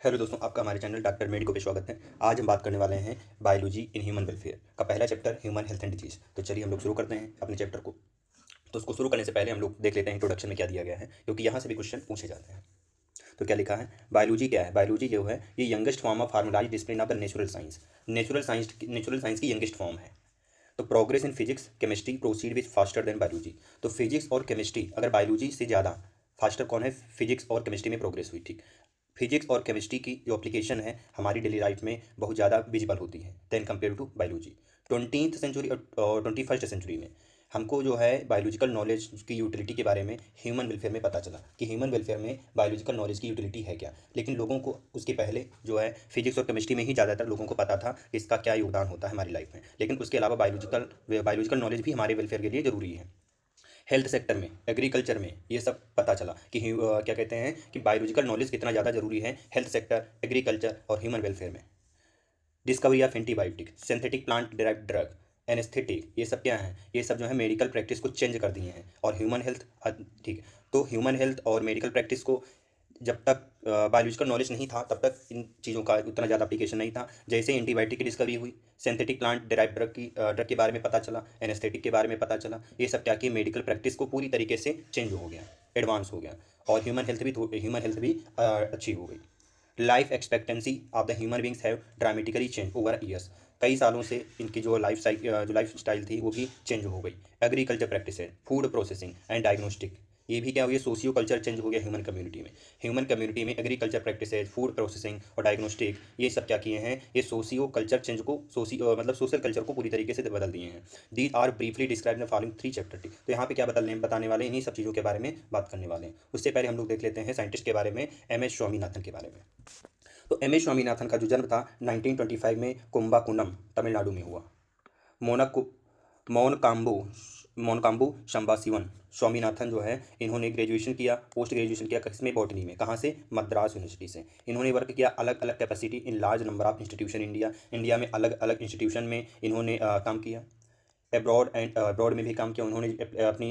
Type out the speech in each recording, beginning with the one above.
Hello दोस्तों, आपका हमारे चैनल डॉक्टर मेडिको पे स्वागत है। आज हम बात करने वाले हैं बायोलॉजी इन ह्यूमन वेलफेयर का पहला chapter human health and disease. तो चलिए हम लोग शुरू करते हैं अपने चैप्टर को। तो उसको शुरू करने से पहले हम लोग देख लेते हैं इंट्रोडक्शन में क्या दिया गया है, क्योंकि यहाँ से भी क्वेश्चन पूछे जाते हैं। तो क्या लिखा है, बायोलॉजी क्या है। बायोलॉजी जो है ये youngest form of formalise discipline of the natural science. Natural science की यंगेस्ट फॉर्म है। तो progress in physics chemistry proceed with faster than biology. तो फिजिक्स और केमिस्ट्री, अगर बायोलॉजी से ज़्यादा फास्टर कौन है, फिजिक्स और केमिस्ट्री में प्रोग्रेस हुई। ठीक, फिजिक्स और केमिस्ट्री की जो एप्लीकेशन है हमारी डेली लाइफ में बहुत ज़्यादा विजिबल होती है than compare to biology. 20th century और 21st सेंचुरी में हमको जो है बायोलॉजिकल नॉलेज की यूटिलिटी के बारे में ह्यूमन वेलफेयर में पता चला कि ह्यूमन वेलफेयर में बायोलॉजिकल नॉलेज की यूटिलिटी है क्या। लेकिन लोगों को उसके पहले जो है फिजिक्स और केमिस्ट्री में ही ज़्यादातर लोगों को पता था कि इसका क्या योगदान होता है हमारी लाइफ में। लेकिन उसके अलावा बायोलॉजिकल नॉलेज भी हमारे वेलफेयर के लिए ज़रूरी है। हेल्थ सेक्टर में, एग्रीकल्चर में ये सब पता चला कि क्या कहते हैं कि बायोलॉजिकल नॉलेज कितना ज़्यादा ज़रूरी है हेल्थ सेक्टर, एग्रीकल्चर और ह्यूमन वेलफेयर में। Discovery of antibiotic, synthetic plant derived drug, anaesthetic, ये सब क्या है, ये सब जो है मेडिकल प्रैक्टिस को चेंज कर दिए हैं। और ह्यूमन हेल्थ, ठीक है, तो ह्यूमन हेल्थ और मेडिकल प्रैक्टिस को जब तक बायोलॉजिकल नॉलेज नहीं था तब तक इन चीज़ों का उतना ज़्यादा एप्लीकेशन नहीं था। जैसे एंटीबायोटिक की डिस्कवरी हुई, सिंथेटिक प्लांट डिराइव ड्रग के बारे में पता चला, एनेस्थेटिक के बारे में पता चला, ये सब क्या कि मेडिकल प्रैक्टिस को पूरी तरीके से चेंज हो गया, एडवांस हो गया। और ह्यूमन हेल्थ भी अच्छी हो गई। Life expectancy of the human beings have dramatically change over years. कई सालों से इनकी जो लाइफ स्टाइल थी वो भी चेंज हो गई। Agriculture practice, food processing and diagnostic, ये भी क्या हुई, सोशियो कल्चर चेंज हो गया ह्यूमन कम्युनिटी में। ह्यूमन कम्युनिटी में एग्रीकल्चर प्रैक्टिसेज, फूड प्रोसेसिंग और डायग्नोस्टिक, ये सब क्या किए हैं, ये सोशियो कल्चर चेंज को मतलब सोशल कल्चर को पूरी तरीके से बदल दिए हैं। These are briefly describe the following 3 chapter. तो यहाँ पे क्या बताने वाले हैं, इन्हीं सब चीज़ों के बारे में बात करने वाले हैं। उससे पहले हम लोग देख लेते हैं साइंटिस्ट के बारे में, MS स्वामीनाथन के बारे में। तो MS स्वामीनाथन का जो जन्म था 1925 में कुंबाकुनम, तमिलनाडु में हुआ। मोनाकु मोनकाम्बू मोनकाम्बू शंबाशिवन स्वामीनाथन जो है, इन्होंने ग्रेजुएशन किया, पोस्ट ग्रेजुएशन किया किसमें, बॉटनी में। कहाँ से, मद्रास यूनिवर्सिटी से। इन्होंने वर्क किया अलग अलग capacity in large number of institution India में अलग अलग इंस्टीट्यूशन में इन्होंने काम किया। अब्रॉड में भी काम किया उन्होंने। अपनी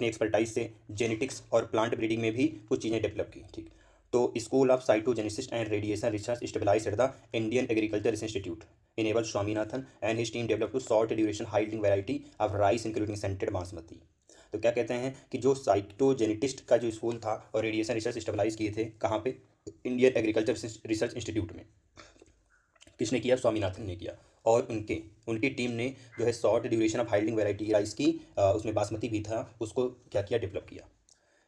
एक्सपर्टाइज से जेनेटिक्स और प्लांट ब्रीडिंग में भी कुछ चीज़ें डेवलप की। ठीक, तो school of cytogenesis and radiation research stabilised at the Indian agriculture institute enable Swaminathan and his team develop two short duration high yielding variety of rice including scented basmati. तो क्या कहते हैं कि जो साइटोजेनेटिस्ट का जो स्कूल था और रेडिएशन रिसर्च स्टेबलाइज किए थे, कहाँ पे, इंडियन एग्रीकल्चर रिसर्च इंस्टीट्यूट में। किसने किया, स्वामीनाथन ने किया। और उनकी टीम ने जो है short duration of yielding variety rice की, उसमें बासमती भी था, उसको क्या किया, डेवलप किया।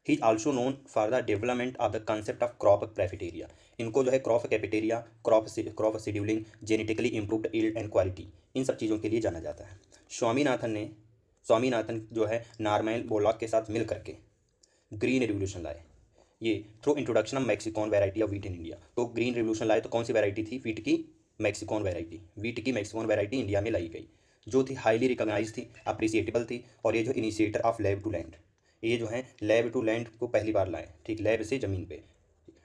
He is also known for the development of the concept of crop cafeteria. इनको जो है crop cafeteria, crop scheduling, genetically improved yield and quality, इन सब चीज़ों के लिए जाना जाता है। स्वामीनाथन जो है नॉर्मन बोरलॉग के साथ मिल करके ग्रीन रेवोल्यूशन लाए। ये through introduction of Mexican variety of wheat in India. तो ग्रीन रेवोल्यूशन लाए तो कौन सी वैरायटी थी, वीट की मैक्सिकॉन वैरायटी इंडिया में लाई गई, जो थी हाईली रिकॉग्नाइज थी, अप्रिसिएटेबल थी। और ये जो initiator of lab to land, ये जो है लैब टू लैंड को पहली बार लाए। ठीक, लैब से ज़मीन पे।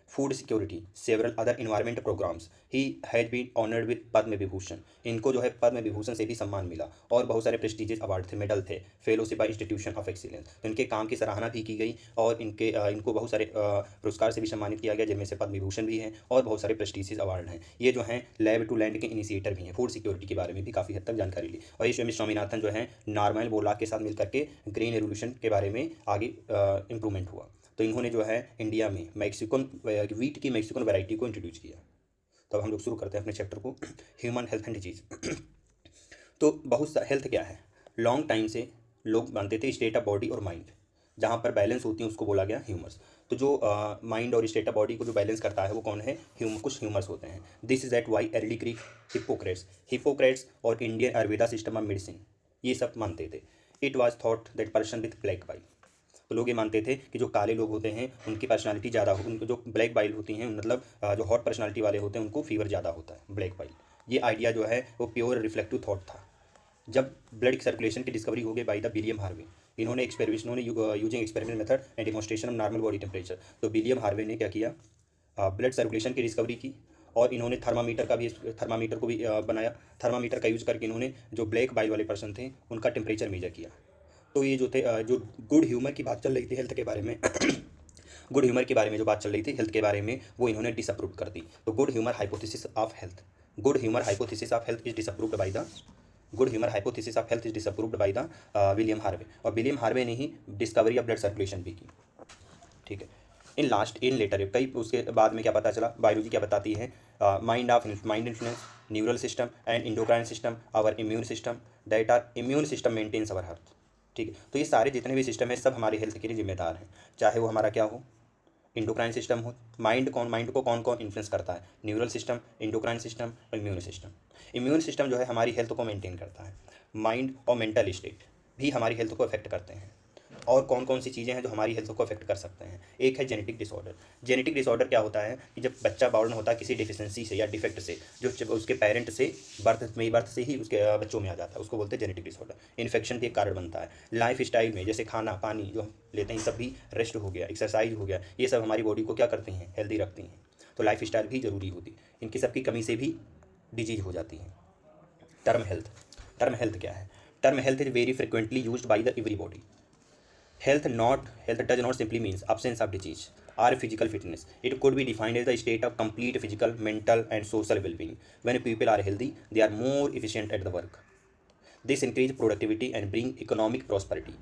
Food security, several other environment programmes, he has been honoured with Padma Vibhushan. इनको जो है पद्म विभूषण से भी सम्मान मिला और बहुत सारे प्रेस्टिजियस अवार्ड थे, मेडल थे, fellowship by institution of excellence. तो इनके काम की सराहना भी की गई और इनको बहुत सारे पुरस्कार से भी सम्मानित किया गया, जिनमें से पद्म विभूषण भी हैं और बहुत सारे प्रेस्टिजियस अवार्ड हैं। ये जो हैं लैब टू लैंड के इनिशिएटर भी हैं, फूड सिक्योरिटी के बारे में भी काफ़ी हद तक जानकारी ली। और ये स्वामीनाथन जो है नॉर्मन बोरलॉग के साथ मिल करके ग्रीन रेवोल्यूशन के बारे में आगे इंप्रूवमेंट हुआ। तो इन्होंने जो है इंडिया में वीट की मैक्सिकन वैरायटी को इंट्रोड्यूस किया। तो अब हम लोग शुरू करते हैं अपने चैप्टर को, ह्यूमन हेल्थ एंड डिजीज। तो बहुत सा हेल्थ क्या है, लॉन्ग टाइम से लोग मानते थे स्टेट ऑफ बॉडी और माइंड, जहाँ पर बैलेंस होती है उसको बोला गया ह्यूमर्स। तो जो माइंड और स्टेट ऑफ बॉडी को जो बैलेंस करता है वो कौन है, कुछ ह्यूमर्स होते हैं। This is at why early Greek Hippocrates और Indian Ayurveda system of medicine ये सब मानते थे। It was thought that person with black bile, तो लोग ये मानते थे कि जो काले लोग होते हैं उनकी पर्सनालिटी ज़्यादा हो, उनको जो ब्लैक बाइल होती हैं मतलब जो हॉट पर्सनालिटी वाले होते हैं उनको फीवर ज़्यादा होता है, ब्लैक बाइल। ये आइडिया जो है वो प्योर रिफ्लेक्टिव थॉट था। जब ब्लड सर्कुलेशन की डिस्कवरी हो गई बाय द विलियम हार्वे, इन्होंने using experiment method and demonstration of normal body temperature. तो विलियम हार्वे ने क्या किया, ब्लड सर्कुलेशन की डिस्कवरी की और इन्होंने थर्मामीटर को भी बनाया। थर्मामीटर का यूज़ करके इन्होंने जो ब्लैक बाइल वाले पर्सन थे उनका टेम्परेचर मेजर किया। तो ये जो थे जो गुड ह्यूमर की बात चल रही थी हेल्थ के बारे में गुड ह्यूमर के बारे में जो बात चल रही थी हेल्थ के बारे में, वो इन्होंने डिसअप्रूव कर दी। तो good humour hypothesis of health, good humour hypothesis of health is disapproved by the good humour hypothesis of health is disapproved by the William Harvey. और विलियम हार्वे ने ही डिस्कवरी ऑफ ब्लड सर्कुलेशन भी की। ठीक है। इन letter कई उसके बाद में क्या पता चला, बायोलॉजी क्या बताती है, mind influence neural system and endocrine system, our immune system, that are immune system maintains our health. ठीक है। तो ये सारे जितने भी सिस्टम है सब हमारे हेल्थ के लिए जिम्मेदार हैं, चाहे वो हमारा क्या हो, इंडोक्राइन सिस्टम हो। माइंड को कौन कौन इन्फ्लुएंस करता है, न्यूरल सिस्टम, इंडोक्राइन सिस्टम और इम्यून सिस्टम। इम्यून सिस्टम जो है हमारी हेल्थ को मेंटेन करता है। माइंड और मेंटल स्टेट भी हमारी हेल्थ को अफेक्ट करते हैं। और कौन कौन सी चीज़ें हैं जो हमारी हेल्थ को अफेक्ट कर सकते हैं, एक है जेनेटिक डिसऑर्डर। जेनेटिक डिसऑर्डर क्या होता है कि जब बच्चा बॉर्न होता है किसी डिफिशेंसी से या डिफेक्ट से, जो उसके पेरेंट से बर्थ से ही उसके बच्चों में आ जाता है, उसको बोलते हैं जेनेटिक डिसऑर्डर। इन्फेक्शन भी एक कारण बनता है। लाइफ स्टाइल में जैसे खाना पानी जो हम लेते हैं सब भी, रेस्ट हो गया, एक्सरसाइज हो गया, ये सब हमारी बॉडी को क्या करती हैं, हेल्दी रखती हैं। तो लाइफ स्टाइल भी ज़रूरी होती है, इनकी सबकी कमी से भी डिजीज हो जाती है। टर्म हेल्थ क्या है? Term health is very frequently used by the everybody. Health does not simply means absence of disease or physical fitness. It could be defined as the state of complete physical, mental, and social well-being. When people are healthy, they are more efficient at the work. This increase productivity and bring economic prosperity.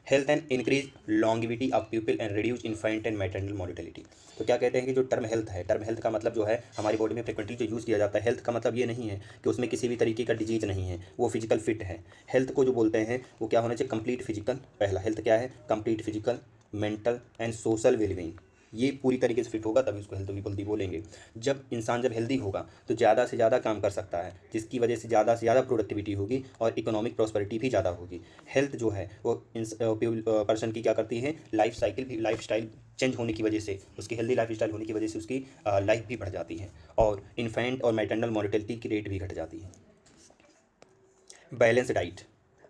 Health and increase longevity of people and reduce infant and maternal mortality. तो क्या कहते हैं कि जो term health है, term health का मतलब जो है हमारी बॉडी में फ्रिक्वेंटली जो यूज़ किया जाता है, हेल्थ का मतलब ये नहीं है कि उसमें किसी भी तरीके का डिजीज नहीं है, वो फिजिकल फिट है। हेल्थ को जो बोलते हैं वो क्या होना चाहिए, कंप्लीट फिजिकल। पहला हेल्थ क्या है, complete physical, mental and social wellbeing. ये पूरी तरीके से फिट होगा तभी उसको हेल्दी बोलेंगे। जब इंसान हेल्दी होगा तो ज़्यादा से ज़्यादा काम कर सकता है, जिसकी वजह से ज़्यादा प्रोडक्टिविटी होगी और इकोनॉमिक प्रॉस्पेरिटी भी ज़्यादा होगी। हेल्थ जो है वो पर्सन की क्या करती है, लाइफ स्टाइल चेंज होने की वजह से, उसकी हेल्दी लाइफ स्टाइल होने की वजह से उसकी लाइफ भी बढ़ जाती है और इन्फेंट और मैटरनल मॉर्टेलिटी की रेट भी घट जाती है। Balance diet,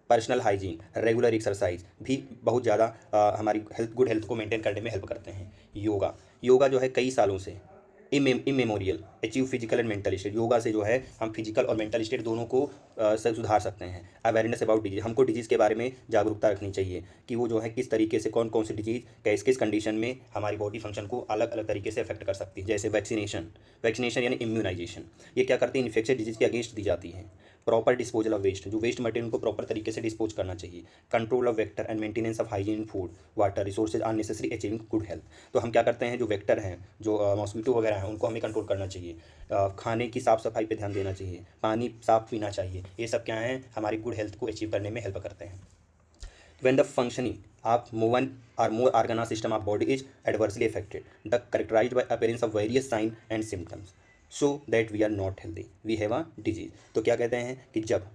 personal hygiene, regular exercise भी बहुत ज़्यादा हमारी गुड हेल्थ को मेंटेन करने में हेल्प करते हैं। योगा जो है कई सालों से immemorial achieve physical and mental state. Yoga से जो है हम फिजिकल और मेंटल स्टेट दोनों को सुधार सकते हैं। अवेयरनेस अबाउट डिजीज, हमको डिजीज़ के बारे में जागरूकता रखनी चाहिए कि वो जो है किस तरीके से कौन कौन सी डिजीज़ किस कंडीशन में हमारी बॉडी फंक्शन को अलग अलग तरीके से अफेक्ट कर सकती है। जैसे वैक्सीनेशन यानी इम्यूनाइजेशन, ये क्या करती है, इन्फेक्शन डिजीज़ के अगेंस्ट दी जाती है। प्रॉपर डिस्पोजल ऑफ वेस्ट, जो वेस्ट मटेरियल को प्रॉपर तरीके से डिस्पोज करना चाहिए। Control of vector and maintenance of hygiene food water resources are necessary achieving good health. तो हम क्या करते हैं, जो वेक्टर हैं, जो मॉस्किटो वगैरह हैं, उनको हमें कंट्रोल करना चाहिए। खाने की साफ़ सफाई पे ध्यान देना चाहिए, पानी साफ पीना चाहिए। ये सब क्या हैं, हमारी गुड हेल्थ को अचीव करने में हेल्प करते हैं। When the functioning of one or more organ or system of body is adversely affected, the characterized by appearance of various signs and symptoms, so that we are not healthy, we have a disease। तो क्या कहते हैं कि जब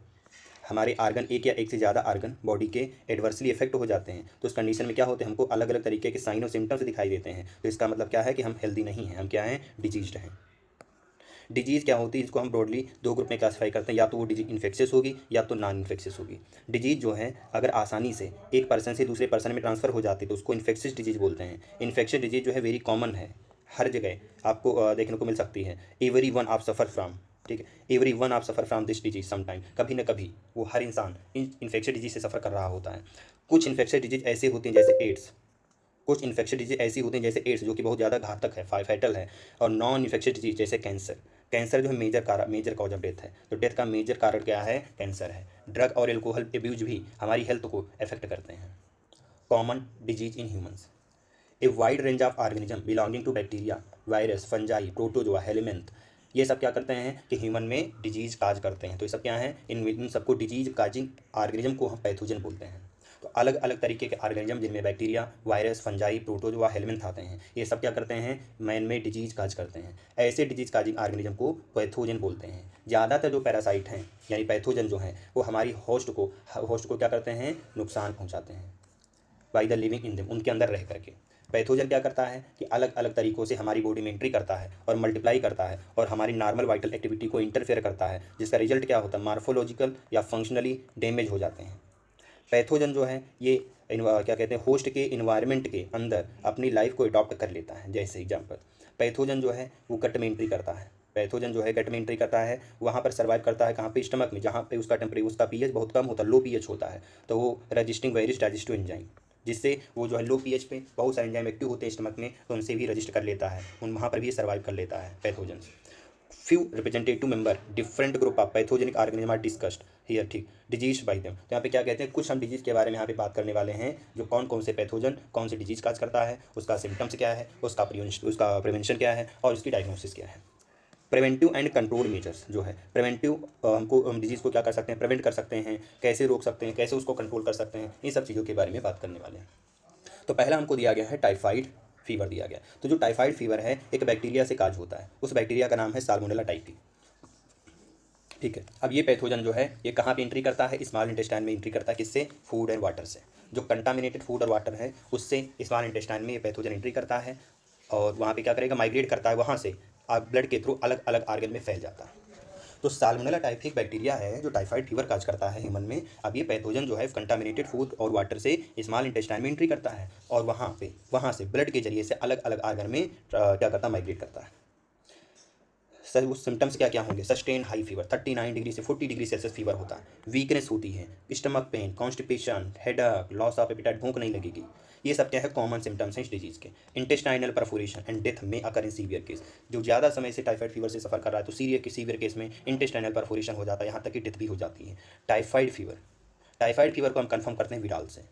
हमारे argon एक या एक से ज़्यादा आर्गन बॉडी के एडवर्सली इफेक्ट हो जाते हैं तो उस कंडीशन में क्या होते हैं, हमको अलग अलग तरीके के साइन और सिम्टम्स दिखाई देते हैं। तो इसका मतलब क्या है कि हम हेल्दी नहीं हैं, हम क्या हैं, डिजीज्ड हैं। डिजीज़ क्या होती है, इसको हम ब्रॉडली दो ग्रुप में क्लासीफाई करते हैं, या तो वो डिजीज इन्फेक्शियस होगी या तो नॉन इन्फेक्शियस होगी। डिजीज जो है अगर आसानी से एक पर्सन से दूसरे पर्सन में ट्रांसफ़र हो जाती है तो उसको इन्फेक्शियस डिजीज बोलते हैं। इन्फेक्शियस डिजीज जो है वेरी कॉमन है, हर जगह आपको देखने को मिल सकती है। एवरी वन आप सफ़र फ्राम, ठीक है, एवरी वन आप सफ़र फ्राम दिस डिजीज समटाइम, कभी ना कभी वो हर इंसान इन्फेक्शियस डिजीज से सफ़र कर रहा होता है। कुछ इन्फेक्शियस डिजीज ऐसे होती हैं जैसे एड्स, कुछ इन्फेक्शियस डिजीज ऐसी होती हैं जैसे एड्स जो कि बहुत ज़्यादा घातक है, फैटल है। और नॉन इन्फेक्शियस डिजीज जैसे कैंसर जो है मेजर कॉज ऑफ डेथ है। तो डेथ का मेजर कारण क्या है, कैंसर है। ड्रग और एल्कोहल एब्यूज भी हमारी हेल्थ को अफेक्ट करते हैं। Common disease in humans, a wide range of organism belonging to bacteria, virus, fungi, protozoa, helminth, ये सब क्या करते हैं कि ह्यूमन में डिजीज काज करते हैं। तो ये सब क्या है, इन सबको डिजीज काजिंग ऑर्गेनिज्म को हम पैथोजन बोलते हैं। तो अलग अलग तरीके के ऑर्गेनिज्म जिनमें bacteria, virus, fungi, protozoa, helminth आते हैं, ये सब क्या करते हैं, मैन में डिजीज काज करते हैं। ऐसे डिजीज काजिंग ऑर्गेनिज्म को पैथोजन बोलते हैं। ज़्यादातर जो पैरासाइट हैं यानी पैथोजन जो हैं वो हमारी होस्ट को क्या करते हैं, नुकसान पहुँचाते हैं by the living in them, उनके अंदर रह करके। पैथोजन क्या करता है कि अलग अलग तरीक़ों से हमारी बॉडी में एंट्री करता है और मल्टीप्लाई करता है और हमारी नॉर्मल वाइटल एक्टिविटी को इंटरफेयर करता है, जिसका रिजल्ट क्या होता है, मार्फोलॉजिकल या फंक्शनली डैमेज हो जाते हैं। पैथोजन जो है ये क्या कहते हैं, होस्ट के इन्वायरमेंट के अंदर अपनी लाइफ को अडॉप्ट कर लेता है। जैसे एग्जांपल, पैथोजन जो है वो गट में एंट्री करता है। पैथोजन जो है गट में एंट्री करता है, वहाँ पर सर्वाइव करता है, कहाँ पे, स्टमक में, जहाँ पे उसका टेम्परेचर, उसका पीएच बहुत कम होता है, लो पीएच होता है। तो वो रजिस्टिंग वायरस डाइजेस्टिव एंजाइम, जिससे वो जो है लो पीएच पे बहुत सारे एंजाइम एक्टिव होते हैं स्टमक में, तो उनसे भी रजिस्ट कर लेता है, उन वहाँ पर भी सर्वाइव कर लेता है pathogens. Few representative member different group of pathogenic organism are discussed here, ठीक, डिजीज बाई देम। तो यहाँ पे क्या कहते हैं, कुछ हम डिजीज के बारे में यहाँ पे बात करने वाले हैं, जो कौन कौन से पैथोजन कौन से डिजीज काज करता है, उसका सिम्टम्स क्या है, उसका प्रिवेंशन क्या है और उसकी डायग्नोसिस क्या है। प्रिवेंटिव एंड कंट्रोल मेजर्स जो है, प्रिवेंटिव हमको हम डिजीज़ को क्या कर सकते हैं, प्रिवेंट कर सकते हैं, कैसे रोक सकते हैं, कैसे उसको कंट्रोल कर सकते हैं, इन सब चीज़ों के बारे में बात करने वाले हैं। तो पहला हमको दिया गया है टाइफाइड फीवर दिया गया। तो जो टाइफाइड फीवर है एक बैक्टीरिया से काज होता है, उस बैक्टीरिया का नाम है साल्मोनेला टाइफी, ठीक है। अब ये पैथोजन जो है ये कहाँ पे एंट्री करता है, स्मॉल इंटेस्टाइन में एंट्री करता है, किससे, फूड एंड वाटर से। जो कंटामिनेटेड फूड और वाटर है उससे स्मॉल इंटेस्टाइन में ये पैथोजन एंट्री करता है और वहाँ पे क्या करेगा, माइग्रेट करता है, वहाँ से ब्लड के थ्रू अलग अलग आर्गन में फैल जाता है। तो साल्मोनेला टाइफी एक बैक्टीरिया है जो टाइफाइड फीवर काज करता है ह्यूमन में। अब ये पैथोजन जो है कंटामिनेटेड फूड और वाटर से स्मॉल इंटेस्टाइन में एंट्री करता है और वहाँ से ब्लड के जरिए से अलग अलग आर्गन में क्या करता है, माइग्रेट करता है। सर वो सिम्टम्स क्या क्या होंगे, सस्टेन हाई फीवर 39 डिग्री से 40 डिग्री सेल्सियस फीवर होता है, वीकनेस होती है, stomach pain, constipation, headache, loss of appetite, भूख नहीं लगेगी। ये सब क्या है, कॉमन सिम्टम्स हैं इस डिजीज़ के। इंटेस्टाइनल परफोरेशन एंड डेथ में अकर इन सीवियर केस, जो ज़्यादा समय से टाइफाइड फीवर से सफ़र कर रहा है तो सीवियर केस में इंटेस्टाइनल परफोरेशन हो जाता है, यहाँ तक कि डेथ भी हो जाती है। टाइफाइड फीवर को हम कंफर्म करते हैं विडाल से।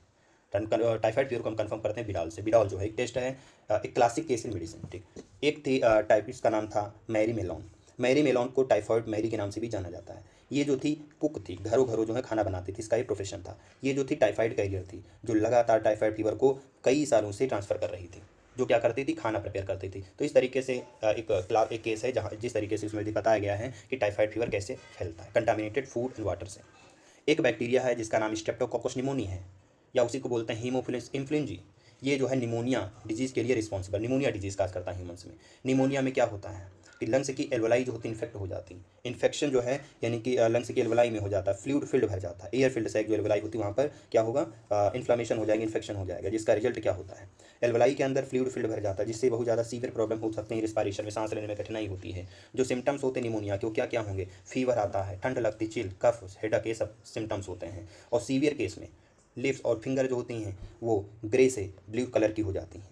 टाइफाइड फीवर को हम कंफर्म करते हैं विडाल से। विडाल जो है एक टेस्ट है, एक क्लासिक केस इन मेडिसिन, ठीक। एक थी टाइपिस्ट का नाम था मैरी मेलोन। मैरी मेलोन को टाइफाइड मैरी के नाम से भी जाना जाता है। ये जो थी कुक थी, घरों घरों जो है खाना बनाती थी, इसका ये प्रोफेशन था। ये जो थी टाइफाइड कैरियर थी, जो लगातार टाइफाइड फीवर को कई सालों से ट्रांसफ़र कर रही थी, जो क्या करती थी, खाना प्रिपेयर करती थी। तो इस तरीके से एक केस है जहाँ जिस तरीके से उसमें भी बताया गया है कि टाइफाइड फीवर कैसे फैलता है, कंटामिनेटेड फूड एंड वाटर से। एक बैक्टीरिया है जिसका नाम स्ट्रेप्टोकोकस निमोनी है, या उसी को बोलते हैं हीमोफिलस इन्फ्लुएंजी। ये जो है निमोनिया डिजीज़ के लिए रिस्पॉन्सिबल, निमोनिया डिजीज़ काज करता है ह्यूमन्स में। निमोनिया में क्या होता है कि लंग्स की एल्वलाई जो होती है इन्फेक्ट हो जाती है। इन्फेक्शन जो है यानी कि लंग्स की एल्वलाई में हो जाता है, फ्लूइड फील्ड भर जाता है, एयर फील्ड से जो एल्वलाई होती है वहाँ पर क्या होगा, इन्फ्लामेशन हो जाएगी, इन्फेक्शन हो जाएगा, जिसका रिजल्ट क्या होता है, एल्वलाई के अंदर फ्लूइड फील्ड भर जाता है, जिससे बहुत ज़्यादा सीवियर प्रॉब्लम हो सकते हैं, रिस्पायरेशन में सांस लेने में कठिनाई होती है। जो सिम्टम्स होते हैं निमोनिया के वो क्या क्या होंगे, फीवर आता है, ठंड लगती, चिल, कफ, हेडेक, ये सब सिम्टम्स होते हैं। और सीवियर केस में लिप्स और फिंगर जो होती हैं वो ग्रे से ब्लू कलर की हो जाती हैं।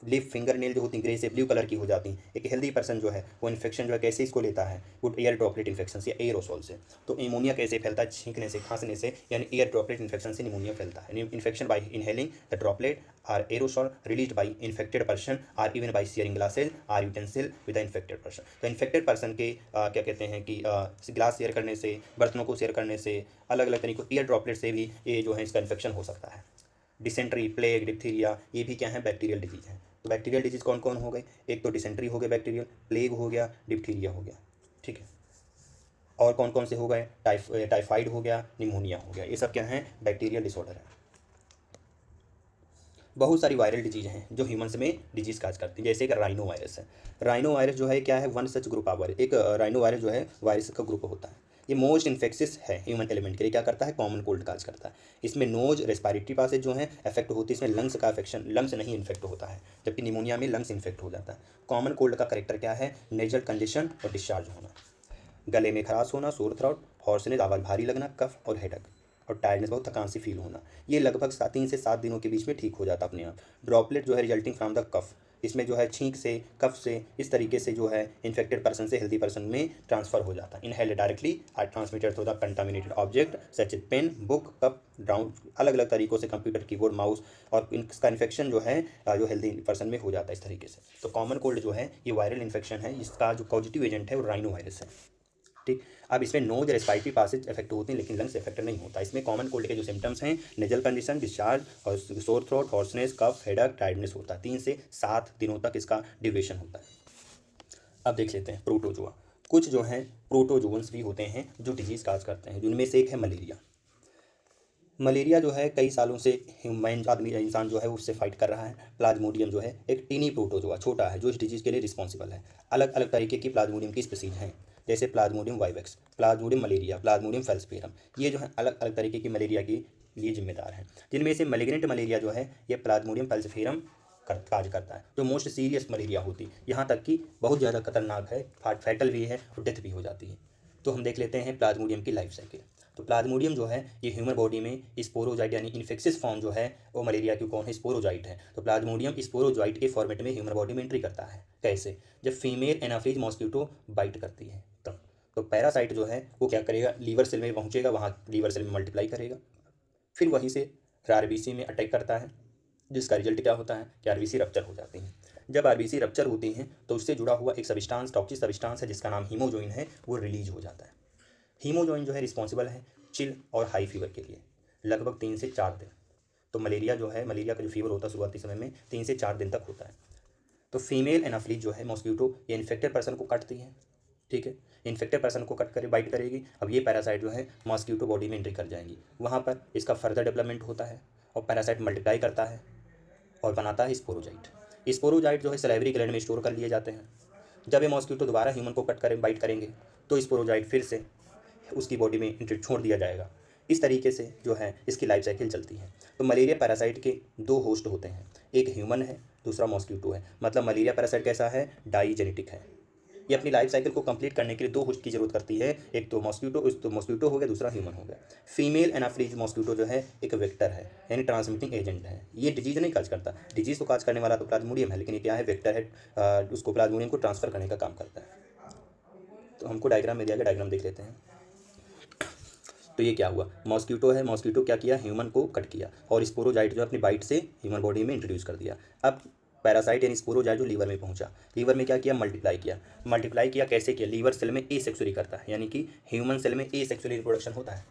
लिप फिंगर नेल जो होती हैं ग्रे से ब्लू कलर की हो जाती हैं। एक हेल्दी पर्सन जो है वो इन्फेक्शन जो है कैसे इसको लेता है, वो एयर ड्रॉपलेट इन्फेक्शन से, एरोसोल से। तो निमोनिया कैसे फैलता है, छींकने से, खांसने से, यानी एयर ड्रॉपलेट इन्फेक्शन से निमोनिया फैलता है। Infection by inhaling the droplet or aerosol released by infected person or even by sharing glasses or utensil with the infected person. तो इन्फेक्टेड पर्सन के क्या कहते हैं कि ग्लास शेयर करने से, बर्तनों को शेयर करने से, अलग अलग तरीकों एयर ड्रॉपलेट से भी ये जो है इसका इन्फेक्शन हो सकता है। डिसेंट्री, प्लेग, डिप्थीरिया, ये भी क्या है, बैक्टीरियल डिजीज है। तो बैक्टीरियल डिजीज कौन कौन हो गए, एक तो डिसेंट्री हो गया बैक्टीरियल, प्लेग हो गया, डिप्थीरिया हो गया, ठीक है। और कौन कौन से हो गए, टाइफाइड हो गया, निमोनिया हो गया, ये सब क्या है, बैक्टीरियल डिसऑर्डर है। बहुत सारी वायरल डिजीज हैं जो ह्यूमंस में डिजीज काज करती है, जैसे एक राइनो वायरस है। राइनो वायरस जो है क्या है, one such group of virus. एक राइनो वायरस जो है वायरस का ग्रुप होता है। ये मोस्ट इन्फेक्शियस है ह्यूमन एलिमेंट के लिए, क्या करता है, कॉमन कोल्ड काज करता है। इसमें नोज रेस्पिरेटरी पासेज जो है अफेक्ट होती है, इसमें लंग्स का अफेक्शन, लंग्स नहीं इन्फेक्ट होता है, जबकि निमोनिया में लंग्स इन्फेक्ट हो जाता है। कॉमन कोल्ड का करेक्टर क्या है, नेजल कंजेशन और डिस्चार्ज होना, गले में खराश होना, सोर थ्रोट, हॉर्सनेस, आवाज़ भारी लगना, कफ और हेडेक, और टायर्डनेस, बहुत थकान सी फील होना। ये लगभग 3 से 7 दिनों के बीच में ठीक हो जाता अपने आप। ड्रॉपलेट जो है रिजल्टिंग फ्रॉम द कफ, इसमें जो है छींक से, कफ से, इस तरीके से जो है इन्फेक्टेड पर्सन से हेल्दी पर्सन में ट्रांसफर हो जाता है। Inhaled directly or transmitted through the contaminated object such as pen, book, cup, down, अलग अलग तरीकों से, कंप्यूटर, कीबोर्ड, माउस, और इसका इन्फेक्शन जो है जो हेल्दी पर्सन में हो जाता है इस तरीके से। तो कॉमन कोल्ड जो है ये वायरल इन्फेक्शन है, इसका जो पॉजिटिव एजेंट है वो राइनो वायरस है, ठीक। अब इसमें नोज रेस्पिरेटरी पासेज इफेक्ट होते हैं लेकिन लंग्स इफेक्ट नहीं होता। इसमें कॉमन कोल्ड के जो सिम्टम्स हैं, नेजल कंडीशन, डिस्चार्ज और सोर थ्रोट, हॉर्सनेस, कफ, हेडेक, टायर्डनेस होता है। 3 से 7 दिनों तक इसका ड्यूरेशन होता है। अब देख लेते हैं प्रोटोजोआ। कुछ जो हैं प्रोटोजोन्स भी होते हैं जो डिजीज़ काज करते हैं, जिनमें से एक है मलेरिया। मलेरिया जो है कई सालों से ह्यूमन आदमी इंसान जो है उससे फाइट कर रहा है। प्लाज्मोडियम जो है एक टीनी प्रोटोजोआ, छोटा है, जो इस डिजीज़ के लिए रिस्पॉन्सिबल है। अलग अलग तरीके की प्लाज्मोडियम की स्पीसीज हैं, जैसे plasmodium vivax, plasmodium malaria, plasmodium falciparum. ये जो है अलग अलग तरीके की मलेरिया के लिए जिम्मेदार हैं, जिनमें से मेलिग्नेंट मलेरिया जो है ये प्लाज्मोडियम फेल्सपेरम काज करता है, जो मोस्ट सीरियस मलेरिया होती है, यहाँ तक कि बहुत ज़्यादा खतरनाक है, फैटल भी है और डेथ भी हो जाती है। तो हम देख लेते हैं प्लाज्मोडियम की लाइफ साइकिल। तो प्लाज्मोडियम जो है ये ह्यूमन बॉडी में स्पोरोजाइट यानी इन्फेक्शियस फॉर्म जो है वो मलेरिया की कौन है, स्पोरोजाइट है। तो प्लाज्मोडियम स्पोरोजाइट के फॉर्मेट में ह्यूमन बॉडी में एंट्री करता है। कैसे? जब फीमेल एनाफिलीज मॉस्किटो बाइट करती है तब। तो पैरासाइट जो है वो क्या करेगा, लीवर सेल में पहुंचेगा, वहाँ लीवर सेल में मल्टीप्लाई करेगा, फिर वहीं से आरबीसी में अटैक करता है, जिसका रिजल्ट क्या होता है कि आरबीसी रप्चर हो जाती हैं। जब आरबीसी रप्चर होती हैं तो उससे जुड़ा हुआ एक सब्सटेंस, टॉक्सिक सब्सटेंस है जिसका नाम हीमोजोइन है, वो रिलीज हो जाता है। हीमोजोइन जो है रिस्पॉन्सिबल है चिल और हाई फीवर के लिए लगभग 3 से 4 दिन। तो मलेरिया जो है, मलेरिया का जो फीवर होता है शुरुआती समय में 3 से 4 दिन तक होता है। तो फीमेल एनाफिलीज जो है मॉस्किटो ये इन्फेक्टेड पर्सन को काटती है, ठीक है, इन्फेक्टेड पर्सन को कट करे बाइट करेगी। अब ये पैरासाइट जो है मॉस्किटो बॉडी में एंट्री कर जाएंगी, वहाँ पर इसका फर्दर डेवलपमेंट होता है और पैरासाइट मल्टीप्लाई करता है और बनाता है स्पोरोजाइट। स्पोरोजाइट जो है सलाइवरी ग्लैंड में स्टोर कर लिए जाते हैं। जब ये मॉस्किटो दोबारा ह्यूमन को कट करें, बाइट करेंगे, तो स्पोरोजाइट फिर से उसकी बॉडी में एंट्री छोड़ दिया जाएगा। इस तरीके से जो है इसकी लाइफ साइकिल चलती है। तो मलेरिया पैरासाइट के 2 होस्ट होते हैं, एक ह्यूमन है, दूसरा मॉस्किटो है। मतलब मलेरिया पैरासाइट कैसा है, डाईजेनेटिक है। ये अपनी लाइफ साइकिल को कंप्लीट करने के लिए 2 होस्ट की जरूरत करती है, एक तो मॉस्किटो हो गया, दूसरा ह्यूमन हो गया। फीमेल एनाफिलीज मॉस्किटो जो है एक वेक्टर है, यानी ट्रांसमिटिंग एजेंट है। ये डिजीज नहीं काज करता, डिजीज तो काज करने वाला तो प्लाज्मोडियम है, लेकिन ये क्या है, वेक्टर है, उसको प्लाज्मोडियम को ट्रांसफर करने का काम करता है। तो हमको डायग्राम में दिया गया, डायग्राम देख लेते हैं। तो ये क्या हुआ, मॉस्किटो है, मॉस्किटो क्या किया, ह्यूमन को कट किया और स्पोरोजाइट जो अपनी बाइट से ह्यूमन बॉडी में इंट्रोड्यूस कर दिया। अब पैरासाइट यानी स्पोरोजाइट जो लीवर में पहुंचा, लीवर में क्या किया, मल्टीप्लाई किया। कैसे किया, लीवर सेल में एसेक्सुअली करता है, यानी कि ह्यूमन सेल में एसेक्सुअली रिप्रोडक्शन होता है।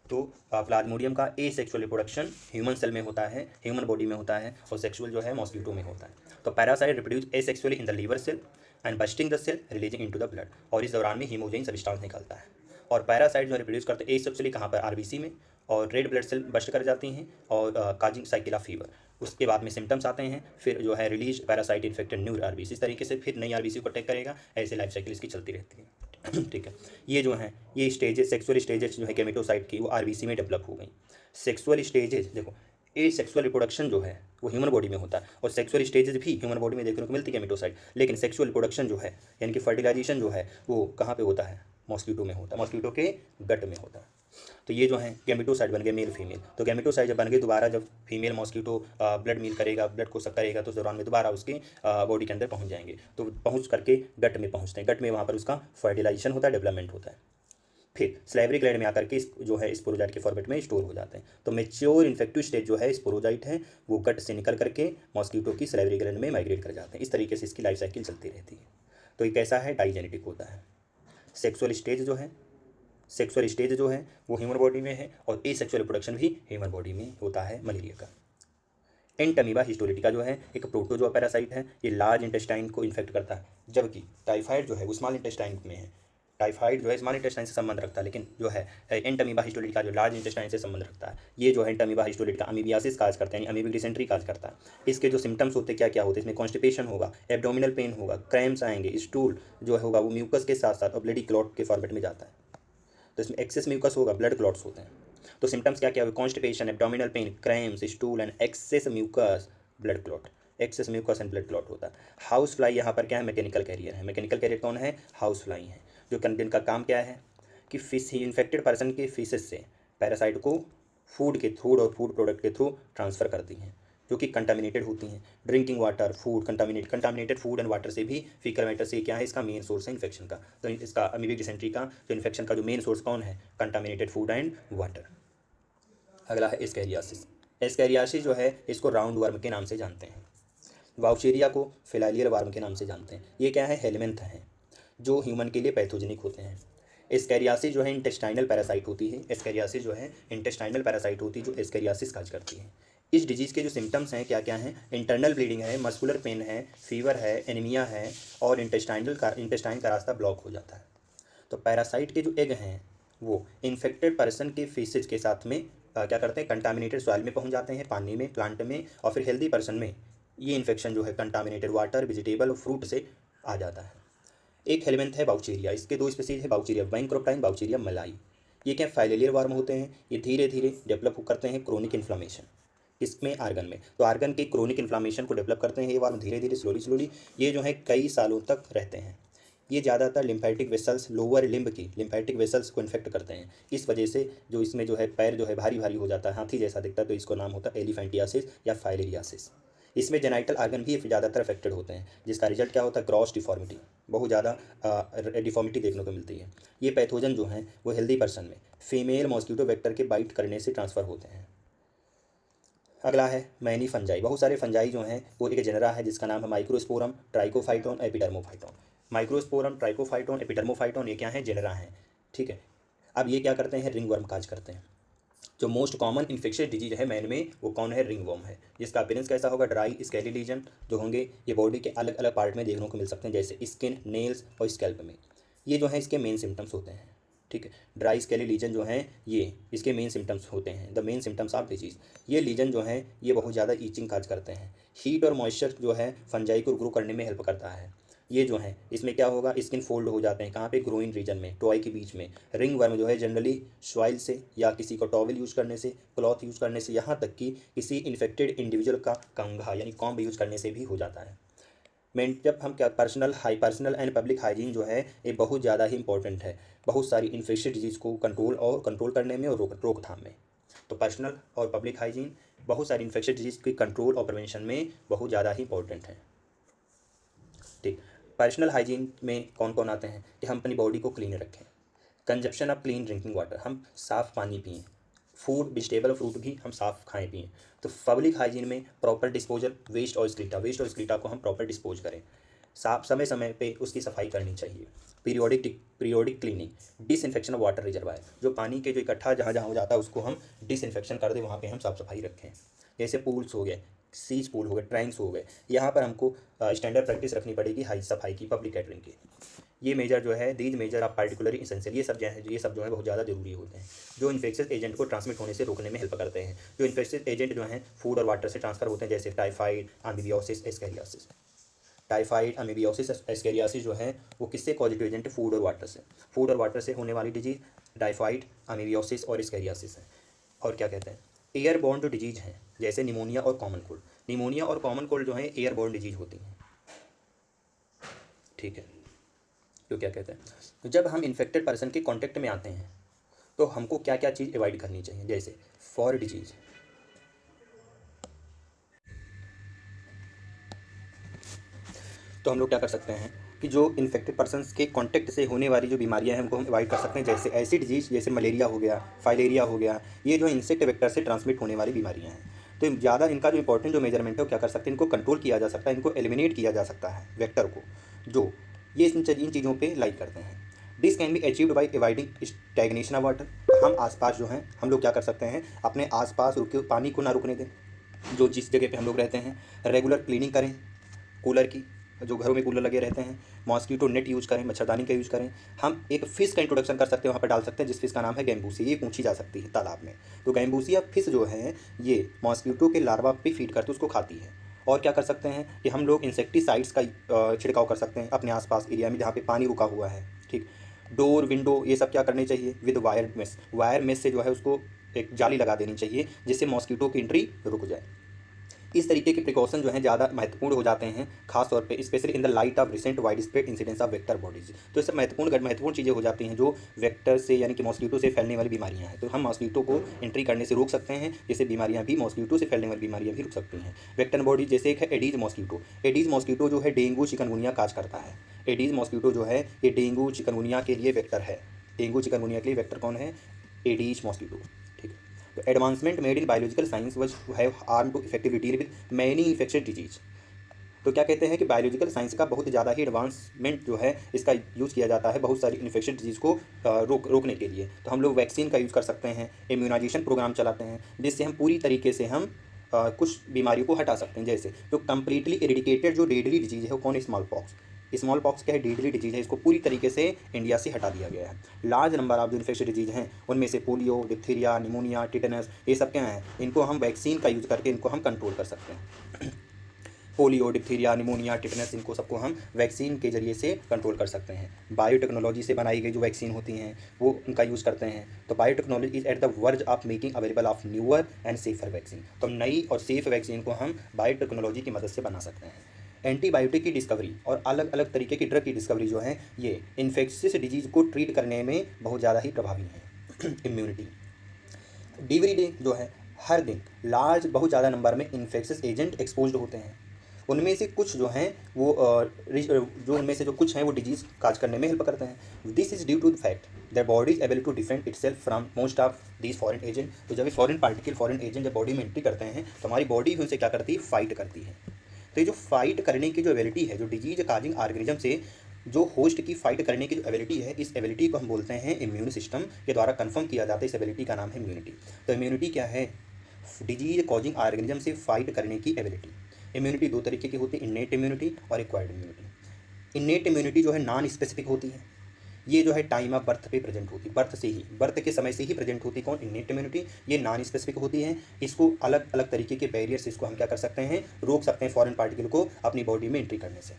तो प्लाज्मोडियम का एसेक्सुअल रिप्रोडक्शन ह्यूमन सेल में होता है, ह्यूमन बॉडी में होता है, और सेक्सुअल जो है मॉस्किटो में होता है। तो parasite reproduce asexually in the liver cell and busting the cell releasing into the blood, और इस दौरान में हीमोजोइन सब्सटेंस निकलता है। और पैरासाइट जो रिप्रोड्यूस करते हैं एसेक्सुअली कहाँ पर, आरबीसी में, और रेड ब्लड सेल बस्ट कर जाती हैं और काजिंग साइकिल ऑफ फीवर। उसके बाद में सिम्टम्स आते हैं, फिर जो है release parasite infected new RBC, इस तरीके से फिर नई आरबीसी को अटैक करेगा। ऐसे लाइफ साइकिल इसकी चलती रहती है। ठीक है, ये जो है ये स्टेजेस, सेक्सुअल स्टेजेस जो है गेमेटोसाइट की, वो आरबीसी में डेवलप हो गई। सेक्सुअल स्टेजेस देखो, ए सेक्सुअल रिप्रोडक्शन जो है वो ह्यूमन बॉडी में होता है, और सेक्सुअल स्टेजेस भी ह्यूमन बॉडी में देखने को मिलती है गेमेटोसाइट, लेकिन सेक्सुअल रिप्रोडक्शन जो है यानी कि फर्टिलाइजेशन जो है वो कहाँ पे होता है, मॉस्किटो में होता है, मॉस्किटो के गट में होता है। तो ये जो है गेमेटोसाइट बन गए मेल फीमेल। तो गेमेटोसाइट जब बन गए, दोबारा जब फीमेल मॉस्किटो ब्लड मील करेगा, ब्लड को सक करेगा, तो उस दौरान में दोबारा उसके बॉडी के अंदर पहुंच जाएंगे। तो पहुंच करके गट में पहुंचते हैं, गट में वहाँ पर उसका फर्टिलाइजेशन होता है, डेवलपमेंट होता है, फिर स्लाइवरी ग्लैंड में आकर के जो है स्पोरोजाइट के फॉर्मेट में स्टोर हो जाते हैं। तो मेच्योर इन्फेक्टिव स्टेज जो है स्पोरोजाइट है, वो गट से निकल करके मॉस्किटो की स्लाइवरी ग्लैंड में माइग्रेट कर जाते हैं। इस तरीके से इसकी लाइफ साइकिल चलती रहती है। तो ये कैसा है, डाईजेनेटिक होता है। सेक्सुअल स्टेज जो है वो ह्यूमन बॉडी में है, और एसेक्सुअल रिप्रोडक्शन भी ह्यूमन बॉडी में होता है मलेरिया का। एंटमीबा हिस्टोलिटिका जो है एक प्रोटोजोआ पैरासाइट है, ये लार्ज इंटेस्टाइन को इन्फेक्ट करता है, जबकि टाइफाइड जो है वो स्मॉल इंटेस्टाइन में है। टाइफाइड जो है स्मॉल इंटेस्टाइन से संबंध रखता है, लेकिन जो है एंटमीबा हिस्टोलिटिका जो लार्ज इंटेस्टाइन से संबंध रखता है, ये जो है एंटमीबा हिस्टोलिटिका अमीबियासिस काज करते हैं, अमीबिक डिसेंट्री काज करता है। इसके जो सिम्टम्स होते हैं क्या क्या होते हैं, इसमें कॉन्स्टिपेशन होगा, एब्डोमिनल पेन होगा, क्रैम्प्स आएंगे, स्टूल जो होगा वो म्यूकस के साथ साथ और ब्लडी क्लॉट के फॉर्मेट में जाता है। तो इसमें एक्सेस म्यूकस होगा, ब्लड क्लॉट्स होते हैं। तो सिम्टम्स क्या क्या हुए, constipation, abdominal pain, cramps, stool and excess mucus, blood clot. Excess mucus and blood clot होता है। हाउस फ्लाई यहाँ पर क्या है, मैकेनिकल कैरियर है। मैकेनिकल कैरियर कौन है, हाउस फ्लाई है, जो जिनका काम क्या है कि फिश इन्फेक्टेड पर्सन के फिशेस से पैरासाइट को फूड के थ्रू और फूड प्रोडक्ट के थ्रू ट्रांसफ़र करती हैं, जो कि कंटामिनेटेड होती हैं। Drinking water, food, contaminated food and water से भी, फीकल मैटर से क्या है, इसका मेन सोर्स है इन्फेक्शन का। तो इसका अमीबिक डिसेंट्री का जो इन्फेक्शन का जो मेन सोर्स कौन है, कंटामिनेटेड फूड एंड वाटर। अगला है एस्कैरियासिस। एस्कैरियासिस जो है इसको राउंड वर्म के नाम से जानते हैं। वाउचेरिया को फिलालियल वर्म के नाम से जानते हैं। ये क्या है, हेलमिंथ हैं, जो ह्यूमन के लिए पैथोजेनिक होते हैं। एस्कैरियासिस जो है इंटेस्टाइनल पैरासाइट होती है। एस्कैरियासिस जो है इंटेस्टाइनल पैरासाइट होती है, जो एस्कैरियासिस काज करती है। इस डिजीज़ के जो सिम्टम्स हैं क्या क्या हैं, इंटरनल ब्लीडिंग है, मस्कुलर पेन है, फीवर है, एनीमिया है, और इंटेस्टाइन का रास्ता ब्लॉक हो जाता है। तो पैरासाइट के जो एग हैं वो इन्फेक्टेड पर्सन के फीसेज के साथ में क्या करते हैं, कंटामिनेटेड सॉइल में पहुंच जाते हैं, पानी में, प्लांट में, और फिर हेल्दी पर्सन में ये इन्फेक्शन जो है कंटामिनेटेड वाटर, वेजिटेबल और फ्रूट से आ जाता है। एक हेलमिंथ है बाउचेरिया, इसके 2 स्पीसीज है, बाउचेरिया वाइनक्रोप्टाइन, बाउचेरिया मलाई। ये क्या फाइलेलियर वर्म होते हैं, ये धीरे धीरे डेवलप करते हैं क्रोनिक इन्फ्लामेशन, इसमें आर्गन में, तो आर्गन के क्रोनिक इन्फ्लामेशन को डेवलप करते हैं ये वर्म धीरे धीरे, स्लोली। ये जो है कई सालों तक रहते हैं। ये ज़्यादातर लिम्फेटिक वेसल्स, लोअर लिम्ब की लिम्फेटिक वेसल्स को इन्फेक्ट करते हैं। इस वजह से जो इसमें जो है पैर जो है भारी भारी हो जाता है, हाथी जैसा दिखता है, तो इसको नाम होता है एलिफेंटियासिस या फाइलेरियासिस। इसमें जेनाइटल आर्गन भी ज़्यादातर अफेक्टेड होते हैं, जिसका रिजल्ट क्या होता है, ग्रॉस डिफॉर्मिटी, बहुत ज़्यादा डिफॉर्मिटी देखने को मिलती है। ये पैथोजन जो हैं वो हेल्दी पर्सन में फीमेल मॉस्किटो वेक्टर के बाइट करने से ट्रांसफ़र होते हैं। अगला है मैनी फंजाई। बहुत सारे फंजाई जो हैं वो एक जनरा है जिसका नाम है microsporum, Trichophyton, Epidermophyton. Microsporum, Trichophyton, Epidermophyton ये क्या है, जनरा हैं। ठीक है, अब ये क्या करते हैं, रिंगवर्म काज करते हैं। जो मोस्ट कॉमन इन्फेक्शियस डिजीज है मैन में वो कौन है, रिंगवर्म है। जिसका अपीयरेंस कैसा होगा, ड्राई स्केली लीजन जो होंगे ये बॉडी के अलग अलग पार्ट में देखने को मिल सकते हैं, जैसे स्किन, नेल्स और स्कैल्प में। ये जो है इसके मेन सिम्टम्स होते हैं। ठीक है, ड्राई स्केली लीजन जो हैं ये इसके मेन सिम्टम्स होते हैं, the main symptoms of disease. ये लीजन जो हैं ये बहुत ज़्यादा ईचिंग काज करते हैं। हीट और मॉइस्चर जो है फंजाई को ग्रो करने में हेल्प करता है। ये जो है इसमें क्या होगा, स्किन फोल्ड हो जाते हैं, कहाँ पे, ग्रोइन रीजन में, टॉय के बीच में। रिंग वर्म जो है जनरली सॉइल से या किसी को टॉवल यूज़ करने से, क्लॉथ यूज़ करने से, यहाँ तक कि किसी इन्फेक्टेड इंडिविजुअल का कंघा यानी कॉम्ब यूज़ करने से भी हो जाता है। जब हम क्या पर्सनल एंड पब्लिक हाइजीन जो है ये बहुत ज़्यादा ही इंपॉर्टेंट है बहुत सारी इन्फेक्शियस डिजीज़ को कंट्रोल करने में और रोकथाम में। तो पर्सनल और पब्लिक हाइजीन बहुत सारी इन्फेक्शियस डिजीज़ की कंट्रोल और प्रिवेंशन में बहुत ज़्यादा ही इंपॉर्टेंट है। ठीक, पर्सनल हाइजीन में कौन कौन आते हैं कि हम अपनी बॉडी को क्लीन रखें, consumption of clean drinking water, हम साफ़ पानी पिएँ, फूड वेजिटेबल फ्रूट भी हम साफ़ खाएं पिएँ। तो पब्लिक हाइजीन में प्रॉपर डिस्पोजल, वेस्ट और स्क्रीटा को हम प्रॉपर डिस्पोज करें, साफ समय समय पे उसकी सफाई करनी चाहिए। Periodic cleaning, disinfection of water reservoir, जो पानी के जो इकट्ठा जहाँ जहाँ हो जाता है उसको हम डिसइंफेक्शन कर दें, वहाँ पे हम साफ़ सफाई रखें। जैसे पूल्स हो गए, सीज पूल हो गए, ट्रैंक्स हो गए, यहाँ पर हमको स्टैंडर्ड प्रैक्टिस रखनी पड़ेगी हाई सफाई की, पब्लिक कैटरिंग की। ये मेजर जो है, दीज मेजर आप पार्टिकुलरली इसेंशियल, ये सब जो है बहुत ज़्यादा जरूरी होते हैं, जो इन्फेक्शियस एजेंट को ट्रांसमिट होने से रोकने में हेल्प करते हैं। जो इन्फेक्शियस एजेंट जो हैं फूड और वाटर से ट्रांसफर होते हैं, जैसे टाइफाइड, अमीबियोसिस, एस्केरियासिस। टाइफाइड, अमीबियोसिस, एस्केरियासिस जो है वो किससे पॉजिटिव एजेंट है, फूड और वाटर से होने वाली डिजीज टाइफाइड, अमीबियोसिस और एस्केरियासिस है। और क्या कहते हैं, एयरबोर्न जो डिजीज हैं जैसे निमोनिया और कॉमन कोल्ड। निमोनिया और कॉमन कोल्ड जो है एयरबोर्न डिजीज होती हैं। ठीक है, तो क्या कहते हैं, तो जब हम इन्फेक्टेड पर्सन के कांटेक्ट में आते हैं तो हमको क्या क्या चीज़ अवॉइड करनी चाहिए, जैसे फॉर डिजीज। तो हम लोग क्या कर सकते हैं कि जो इन्फेक्टेड पर्सन्स के कांटेक्ट से होने वाली जो बीमारियां हैं उनको हम अवॉइड कर सकते हैं, जैसे ऐसी डिजीज जैसे मलेरिया हो गया, फाइलेरिया हो गया, ये जो इंसेक्ट वेक्टर से ट्रांसमिट होने वाली बीमारियां हैं। तो ज़्यादा इनका जो इंपॉर्टेंट जो मेजरमेंट है वो क्या कर सकते हैं, इनको कंट्रोल किया जा सकता है, इनको एलिमिनेट किया जा सकता है वेक्टर को, जो ये इन चीज़ों पर लाइक करते हैं। This can be achieved by avoiding stagnation of water. हम आसपास जो हैं हम लोग क्या कर सकते हैं, अपने आसपास रुके पानी को ना रुकने दें, जो जिस जगह पे हम लोग रहते हैं। रेगुलर क्लीनिंग करें कूलर की, जो घरों में कूलर लगे रहते हैं। मॉस्कीटो नेट यूज़ करें, मच्छरदानी का यूज़ करें। हम एक फ़िश का इंट्रोडक्शन कर सकते हैं, वहाँ पर डाल सकते हैं, जिस फिश का नाम है गैम्बूसी। ये पूछी जा सकती है तालाब में। तो गैम्बूसिया फिश जो है ये मॉस्कीटो के लार्वा पे फीड करती है, उसको खाती है। और क्या कर सकते हैं कि हम लोग इंसेक्टिसाइड्स का छिड़काव कर सकते हैं अपने आसपास एरिया में जहाँ पे पानी रुका हुआ है। ठीक, डोर, विंडो ये सब क्या करने चाहिए, विद वायर मेस से जो है उसको एक जाली लगा देनी चाहिए, जिससे मॉस्कीटो की एंट्री रुक जाए। इस तरीके के प्रिकॉशन जो हैं ज़्यादा महत्वपूर्ण हो जाते हैं, खास तौर पे specially in the light of recent wide spread incidence of vector bodies. तो ये सब महत्वपूर्ण चीज़ें हो जाती हैं जो वेक्टर से यानी कि मॉस्कीटो से फैलने वाली बीमारियां हैं। तो हम मॉस्कीटो को एंट्री करने से रोक सकते हैं, जैसे बीमारियां भी मॉस्कीटो से फैलने वाली बीमारियां भी रुक सकती हैं। वेक्टर बॉडी जैसे एक है एडीज मॉस्कीटो। एडीज मॉस्कीटो जो है डेंगू चिकनगुनिया काज करता है। एडीज मॉस्कीटो जो है ये डेंगू चिकनगुनिया के लिए वेक्टर है। डेंगू चिकनगुनिया के लिए वेक्टर कौन है, एडीज मॉस्कीटो। ठीक है, तो advancement made in biological science was have arm to effectively deal with many infectious disease. तो क्या कहते हैं कि बायोलॉजिकल साइंस का बहुत ज़्यादा ही एडवांसमेंट जो है इसका यूज़ किया जाता है बहुत सारी इन्फेक्शियस डिजीज़ को रोकने के लिए। तो हम लोग वैक्सीन का यूज़ कर सकते हैं, इम्यूनाइजेशन प्रोग्राम चलाते हैं, जिससे हम पूरी तरीके से हम कुछ बीमारियों को हटा सकते हैं। जैसे जो कम्प्लीटली एरिडिकेटेड जो डेडली डिजीज़ है वो कौन है, स्मॉल पॉक्स क्या है, डेडली डिजीज़ है, इसको पूरी तरीके से इंडिया से हटा दिया गया है। लार्ज नंबर ऑफ जो इन्फेक्शियस डिजीज़ हैं उनमें से पोलियो, डिप्थीरिया, निमोनिया, टिटेनस ये सब क्या हैं, इनको हम वैक्सीन का यूज़ करके इनको हम कंट्रोल कर सकते हैं। पोलियो, डिप्थीरिया, निमोनिया, टिटेनस, इनको सबको हम वैक्सीन के जरिए से कंट्रोल कर सकते हैं। बायोटेक्नोलॉजी से बनाई गई जो वैक्सीन होती हैं वो उनका यूज़ करते हैं। तो biotechnology is at the verge of making available of newer and safer vaccine. तो नई और सेफ वैक्सीन को हम बायोटेक्नोलॉजी की मदद से बना सकते हैं। एंटीबायोटिक की डिस्कवरी और अलग अलग तरीके की ड्रग की डिस्कवरी जो है ये इन्फेक्शियस डिजीज को ट्रीट करने में बहुत ज़्यादा ही प्रभावी है। इम्यूनिटी एवरी डे जो है हर दिन बहुत ज़्यादा नंबर में इन्फेक्शियस एजेंट एक्सपोज्ड होते हैं। उनमें से कुछ जो हैं वो जो उनमें से जो कुछ हैं वो डिजीज़ काज करने में हेल्प करते हैं। This is due to the fact that body is able to defend itself from most of these foreign agent. तो जब फॉरेन पार्टिकल फॉरेन एजेंट जब बॉडी में एंट्री करते हैं तो हमारी बॉडी उनसे क्या करती है, फाइट करती है। तो ये जो फाइट करने की जो एबिलिटी है, जो डिजीज काजिंग ऑर्गेनिज्म से जो होस्ट की फाइट करने की जो एबिलिटी है, इस एबिलिटी को हम बोलते हैं इम्यून सिस्टम के द्वारा कंफर्म किया जाता है। इस एबिलिटी का नाम है इम्यूनिटी। तो इम्यूनिटी क्या है, डिजीज कॉजिंग ऑर्गेनिज्म से फाइट करने की एबिलिटी। इम्यूनिटी दो तरीके की होती है, इन्नेट इम्यूनिटी और एक्वायर्ड इम्यूनिटी। इन्नेट इम्यूनिटी जो है नॉन स्पेसिफिक होती है, ये जो है टाइम ऑफ बर्थ पे प्रेजेंट होती है, बर्थ के समय से ही प्रेजेंट होती है। कौन, इन्नेट इम्यूनिटी। ये नॉन स्पेसिफिक होती है, इसको अलग अलग तरीके के बैरियर से इसको हम क्या कर सकते हैं, रोक सकते हैं फॉरेन पार्टिकल को अपनी बॉडी में एंट्री करने से।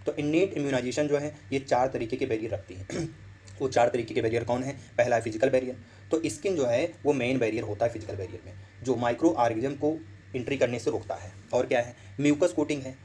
तो इन्नेट इम्यूनाइजेशन जो है ये 4 तरीके के बैरियर रखती है। वो 4 तरीके के बैरियर कौन है, पहला है फिजिकल बैरियर। तो स्किन जो है वो मेन बैरियर होता है फिजिकल बैरियर में, जो माइक्रो ऑर्गेनिज्म को एंट्री करने से रोकता है। और क्या है, म्यूकस कोटिंग है।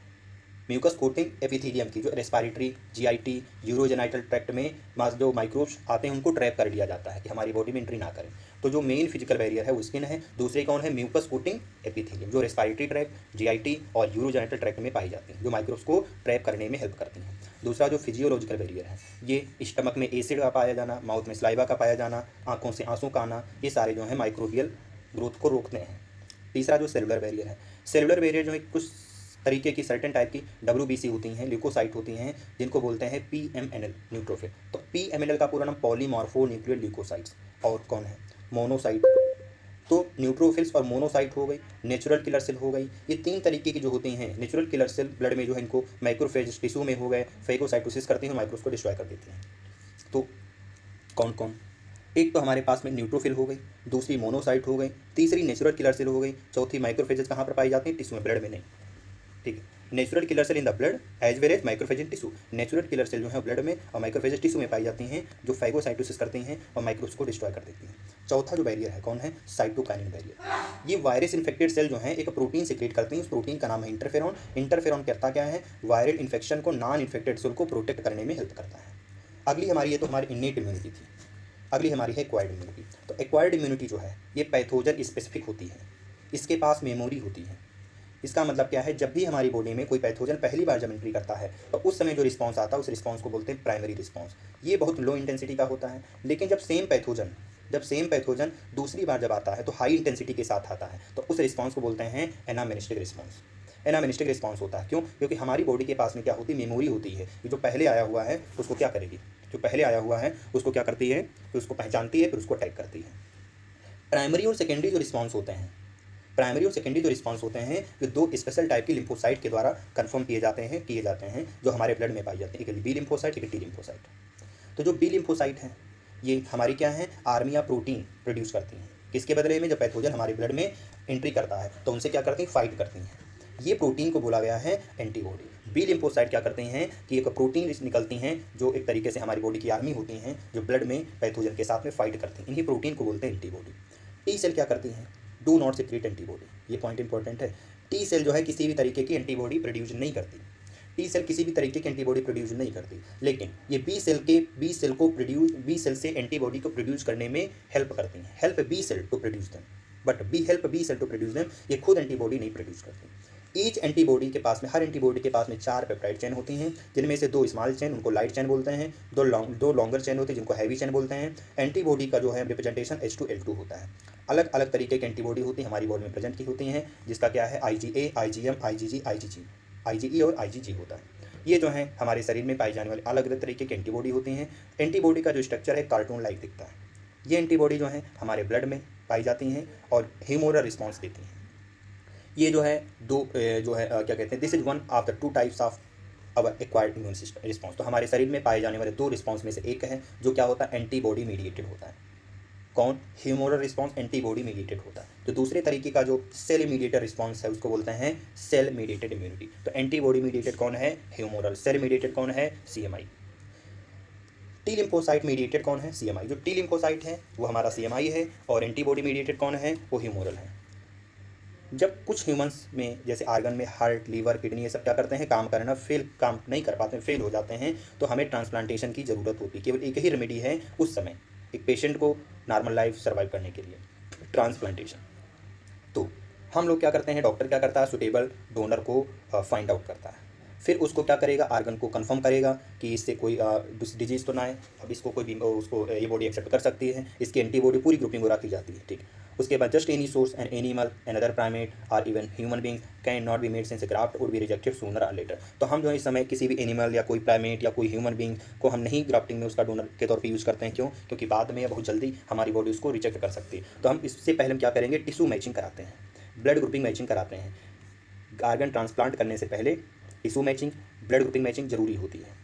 म्यूकस कोटिंग एपिथेलियम की जो रेस्पिरेटरी, जीआईटी, यूरोजेनाइटल ट्रैक्ट में जो माइक्रोब्स आते हैं उनको ट्रैप कर दिया जाता है कि हमारी बॉडी में एंट्री ना करें। तो जो मेन फिजिकल बैरियर है वो स्किन है। दूसरे कौन है, म्यूकस कोटिंग एपिथेलियम, जो रेस्पिरेटरी ट्रैक्ट, जीआईटी और यूरोजेनाइटल ट्रैक्ट में पाई जाती हैं, जो माइक्रोब्स को ट्रैप करने में हेल्प करती हैं। दूसरा जो फिजियोलॉजिकल बैरियर है, ये स्टमक में एसिड का पाया जाना, माउथ में स्लाइवा का पाया जाना, आंखों से आंसू का आना, ये सारे जो है माइक्रोबियल ग्रोथ को रोकते हैं। तीसरा जो सेलुलर बैरियर है, सेलुलर बैरियर जो है कुछ तरीके की सर्टेन टाइप की WBC होती हैं, ल्यूकोसाइट होती हैं, जिनको बोलते हैं PMNL न्यूट्रोफिल। तो PMNL का पूरा नाम पॉलीमॉर्फो न्यूक्लियर ल्यूकोसाइट्स। और कौन है, मोनोसाइट। तो न्यूट्रोफिल्स और मोनोसाइट हो गई, नेचुरल किलर सेल हो गई। ये 3 तरीके की जो होती हैं नेचुरल किलर सेल, ब्लड में जो है इनको मैक्रोफेज टिश्यू में हो गए, फेगोसाइटोसिस करती हैं, माइक्रोब्स को डिस्ट्रॉय कर देती हैं। तो कौन कौन, एक तो हमारे पास में न्यूट्रोफिल हो गई, दूसरी मोनोसाइट हो गई, तीसरी नेचुरल किलर सेल हो गई, चौथी माइक्रोफेजेस कहाँ पर पाई जाती हैं, टिश्यू में, ब्लड में नहीं। ठीक है, natural killer cell in the blood as well as microphage in tissue. Natural killer cell जो है ब्लड में और माइक्रोफेज टिश्यू में पाई जाती हैं, जो फैगोसाइटोसिस करती हैं और माइक्रोब्स को डिस्ट्रॉय कर देती हैं। चौथा जो बैरियर है कौन है, साइटोकाइनिन बैरियर। ये वायरस इन्फेक्टेड सेल जो है एक प्रोटीन सिक्रेट करती हैं, उस प्रोटीन का नाम है इंटरफेरॉन। इंटरफेरॉन करता क्या है, वायरल इन्फेक्शन को नॉन इन्फेक्टेड सेल को प्रोटेक्ट करने में हेल्प करता है। अगली हमारी, ये तो हमारी इन्नेट इम्यूनिटी थी, अगली हमारी है एक्वायर्ड इम्यूनिटी। तो एक्वायर्ड इम्यूनिटी जो है ये पैथोजन स्पेसिफिक होती है, इसके पास मेमोरी होती है। इसका मतलब क्या है, जब भी हमारी बॉडी में कोई पैथोजन पहली बार जब एंट्री करता है तो उस समय जो रिस्पांस आता है उस रिस्पांस को बोलते हैं प्राइमरी रिस्पांस। ये बहुत लो इंटेंसिटी का होता है। लेकिन जब सेम पैथोजन दूसरी बार जब आता है तो हाई इंटेंसिटी के साथ आता है, तो उस रिस्पांस को बोलते हैं एनामिनेस्टिक रिस्पांस। एनामिनेस्टिक रिस्पांस होता है, क्यों, क्योंकि हमारी बॉडी के पास में क्या होती है, मेमोरी होती है। जो पहले आया हुआ है उसको क्या करेगी, जो पहले आया हुआ है उसको क्या करती है, तो उसको पहचानती है, फिर उसको अटैक करती है। प्राइमरी और सेकेंडरी जो रिस्पांस होते हैं, प्राइमरी और सेकेंडरी जो रिस्पांस होते हैं ये 2 स्पेशल टाइप की लिम्फोसाइट के द्वारा कंफर्म किए जाते हैं, जो हमारे ब्लड में पाई जाती है। एक बी लिम्फोसाइट, एक टी लिम्फोसाइट। तो जो बी लिम्फोसाइट हैं ये हमारी क्या है, आर्मी या प्रोटीन प्रोड्यूस करती हैं। किसके बदले में, जब पैथोजन हमारे ब्लड में एंट्री करता है तो उनसे क्या करती हैं, फाइट करती हैं। ये प्रोटीन को बोला गया है एंटीबॉडी। बी लिम्फोसाइट क्या करते हैं कि एक प्रोटीन निकलती हैं जो एक तरीके से हमारी बॉडी की आर्मी होती हैं, जो ब्लड में पैथोजन के साथ में फाइट करती हैं। इन्हीं प्रोटीन को बोलते हैं एंटीबॉडी। टी सेल क्या करती हैं, डू नॉट सिक्रीट एंटीबॉडी। ये पॉइंट इंपॉर्टेंट है। टी सेल जो है किसी भी तरीके की एंटीबॉडी प्रोड्यूस नहीं करती। टी सेल किसी भी तरीके की एंटीबॉडी प्रोड्यूस नहीं करती, लेकिन ये बी सेल से एंटीबॉडी को प्रोड्यूस करने में हेल्प करती हैं। Help B cell to produce them, but help B cell to produce them, ये खुद एंटीबॉडी नहीं प्रोड्यूस करती। ईच एंटीबॉडी के पास में, हर एंटीबॉडी के पास में 4 पेप्टाइड चेन होती हैं, जिनमें से 2 स्मॉल चेन उनको लाइट चेन बोलते हैं, 2 लॉन्गर चेन होते हैं जिनको हैवी चेन बोलते हैं। एंटीबॉडी का जो है रिप्रेजेंटेशन H2L2 होता है। अलग अलग तरीके की एंटीबॉडी होती है हमारी बॉडी में प्रेजेंट की होती हैं, जिसका क्या है IgA, IgM, IgG, IgE और IgG होता है। ये जो है हमारे शरीर में पाई जाने वाले अलग अलग तरीके की एंटीबॉडी होती हैं। एंटीबॉडी का जो स्ट्रक्चर है कार्टून लाइक दिखता है। ये एंटीबॉडी जो है हमारे ब्लड में पाई जाती हैं और ह्यूमोरल रिस्पॉन्स देती हैं। ये जो है क्या कहते हैं, this is one of the 2 types of our acquired immune system response. तो हमारे शरीर में पाए जाने वाले 2 रिस्पॉन्स में से एक है जो क्या होता है, एंटीबॉडी मीडिएटेड होता है। कौन, ह्यूमोरल रिस्पॉन्स एंटीबॉडी मीडिएटेड होता है। तो दूसरे तरीके का जो सेल मीडिएटेड रिस्पॉन्स है उसको बोलते हैं सेल मीडिएटेड इम्यूनिटी। तो एंटीबॉडी मीडिएटेड कौन है, ह्यूमोरल। सेल मीडिएटेड कौन है, CMI। टी लिम्फोसाइट मीडिएटेड कौन है, CMI। जो टी लिम्फोसाइट है वो हमारा CMI है, और एंटीबॉडी मीडिएटेड कौन है, वो ह्यूमोरल है। जब कुछ ह्यूमंस में जैसे आर्गन में हार्ट, लीवर, किडनी ये सब क्या करते हैं, काम नहीं कर पाते हैं, फेल हो जाते हैं, तो हमें ट्रांसप्लांटेशन की ज़रूरत होती है। केवल एक ही रेमेडी है उस समय एक पेशेंट को नॉर्मल लाइफ सर्वाइव करने के लिए, ट्रांसप्लांटेशन। तो हम लोग क्या करते हैं, डॉक्टर क्या करता है, सुटेबल डोनर को फाइंड आउट करता है, फिर उसको क्या करेगा, आर्गन को कंफर्म करेगा कि इससे कोई डिजीज़ तो ना है, अब इसको उसको ये बॉडी एक्सेप्ट कर सकती है, इसकी एंटीबॉडी पूरी ग्रुपिंग हो रखी जाती है, ठीक। उसके बाद just any source an animal another primate or even human being can not be made since graft would be rejected sooner or later. तो हम जो है इस समय किसी भी एनिमल या कोई प्राइमेट या कोई ह्यूमन बींग को हम नहीं ग्राफ्टिंग में उसका डोनर के तौर पे यूज़ करते हैं। क्यों? क्योंकि बाद में या बहुत जल्दी हमारी बॉडी उसको रिजेक्ट कर सकती है। तो हम इससे पहले हम क्या करेंगे, टिश्यू मैचिंग कराते हैं, ब्लड ग्रुपिंग मैचिंग कराते हैं। आर्गन ट्रांसप्लांट करने से पहले tissue matching, blood grouping matching जरूरी होती है,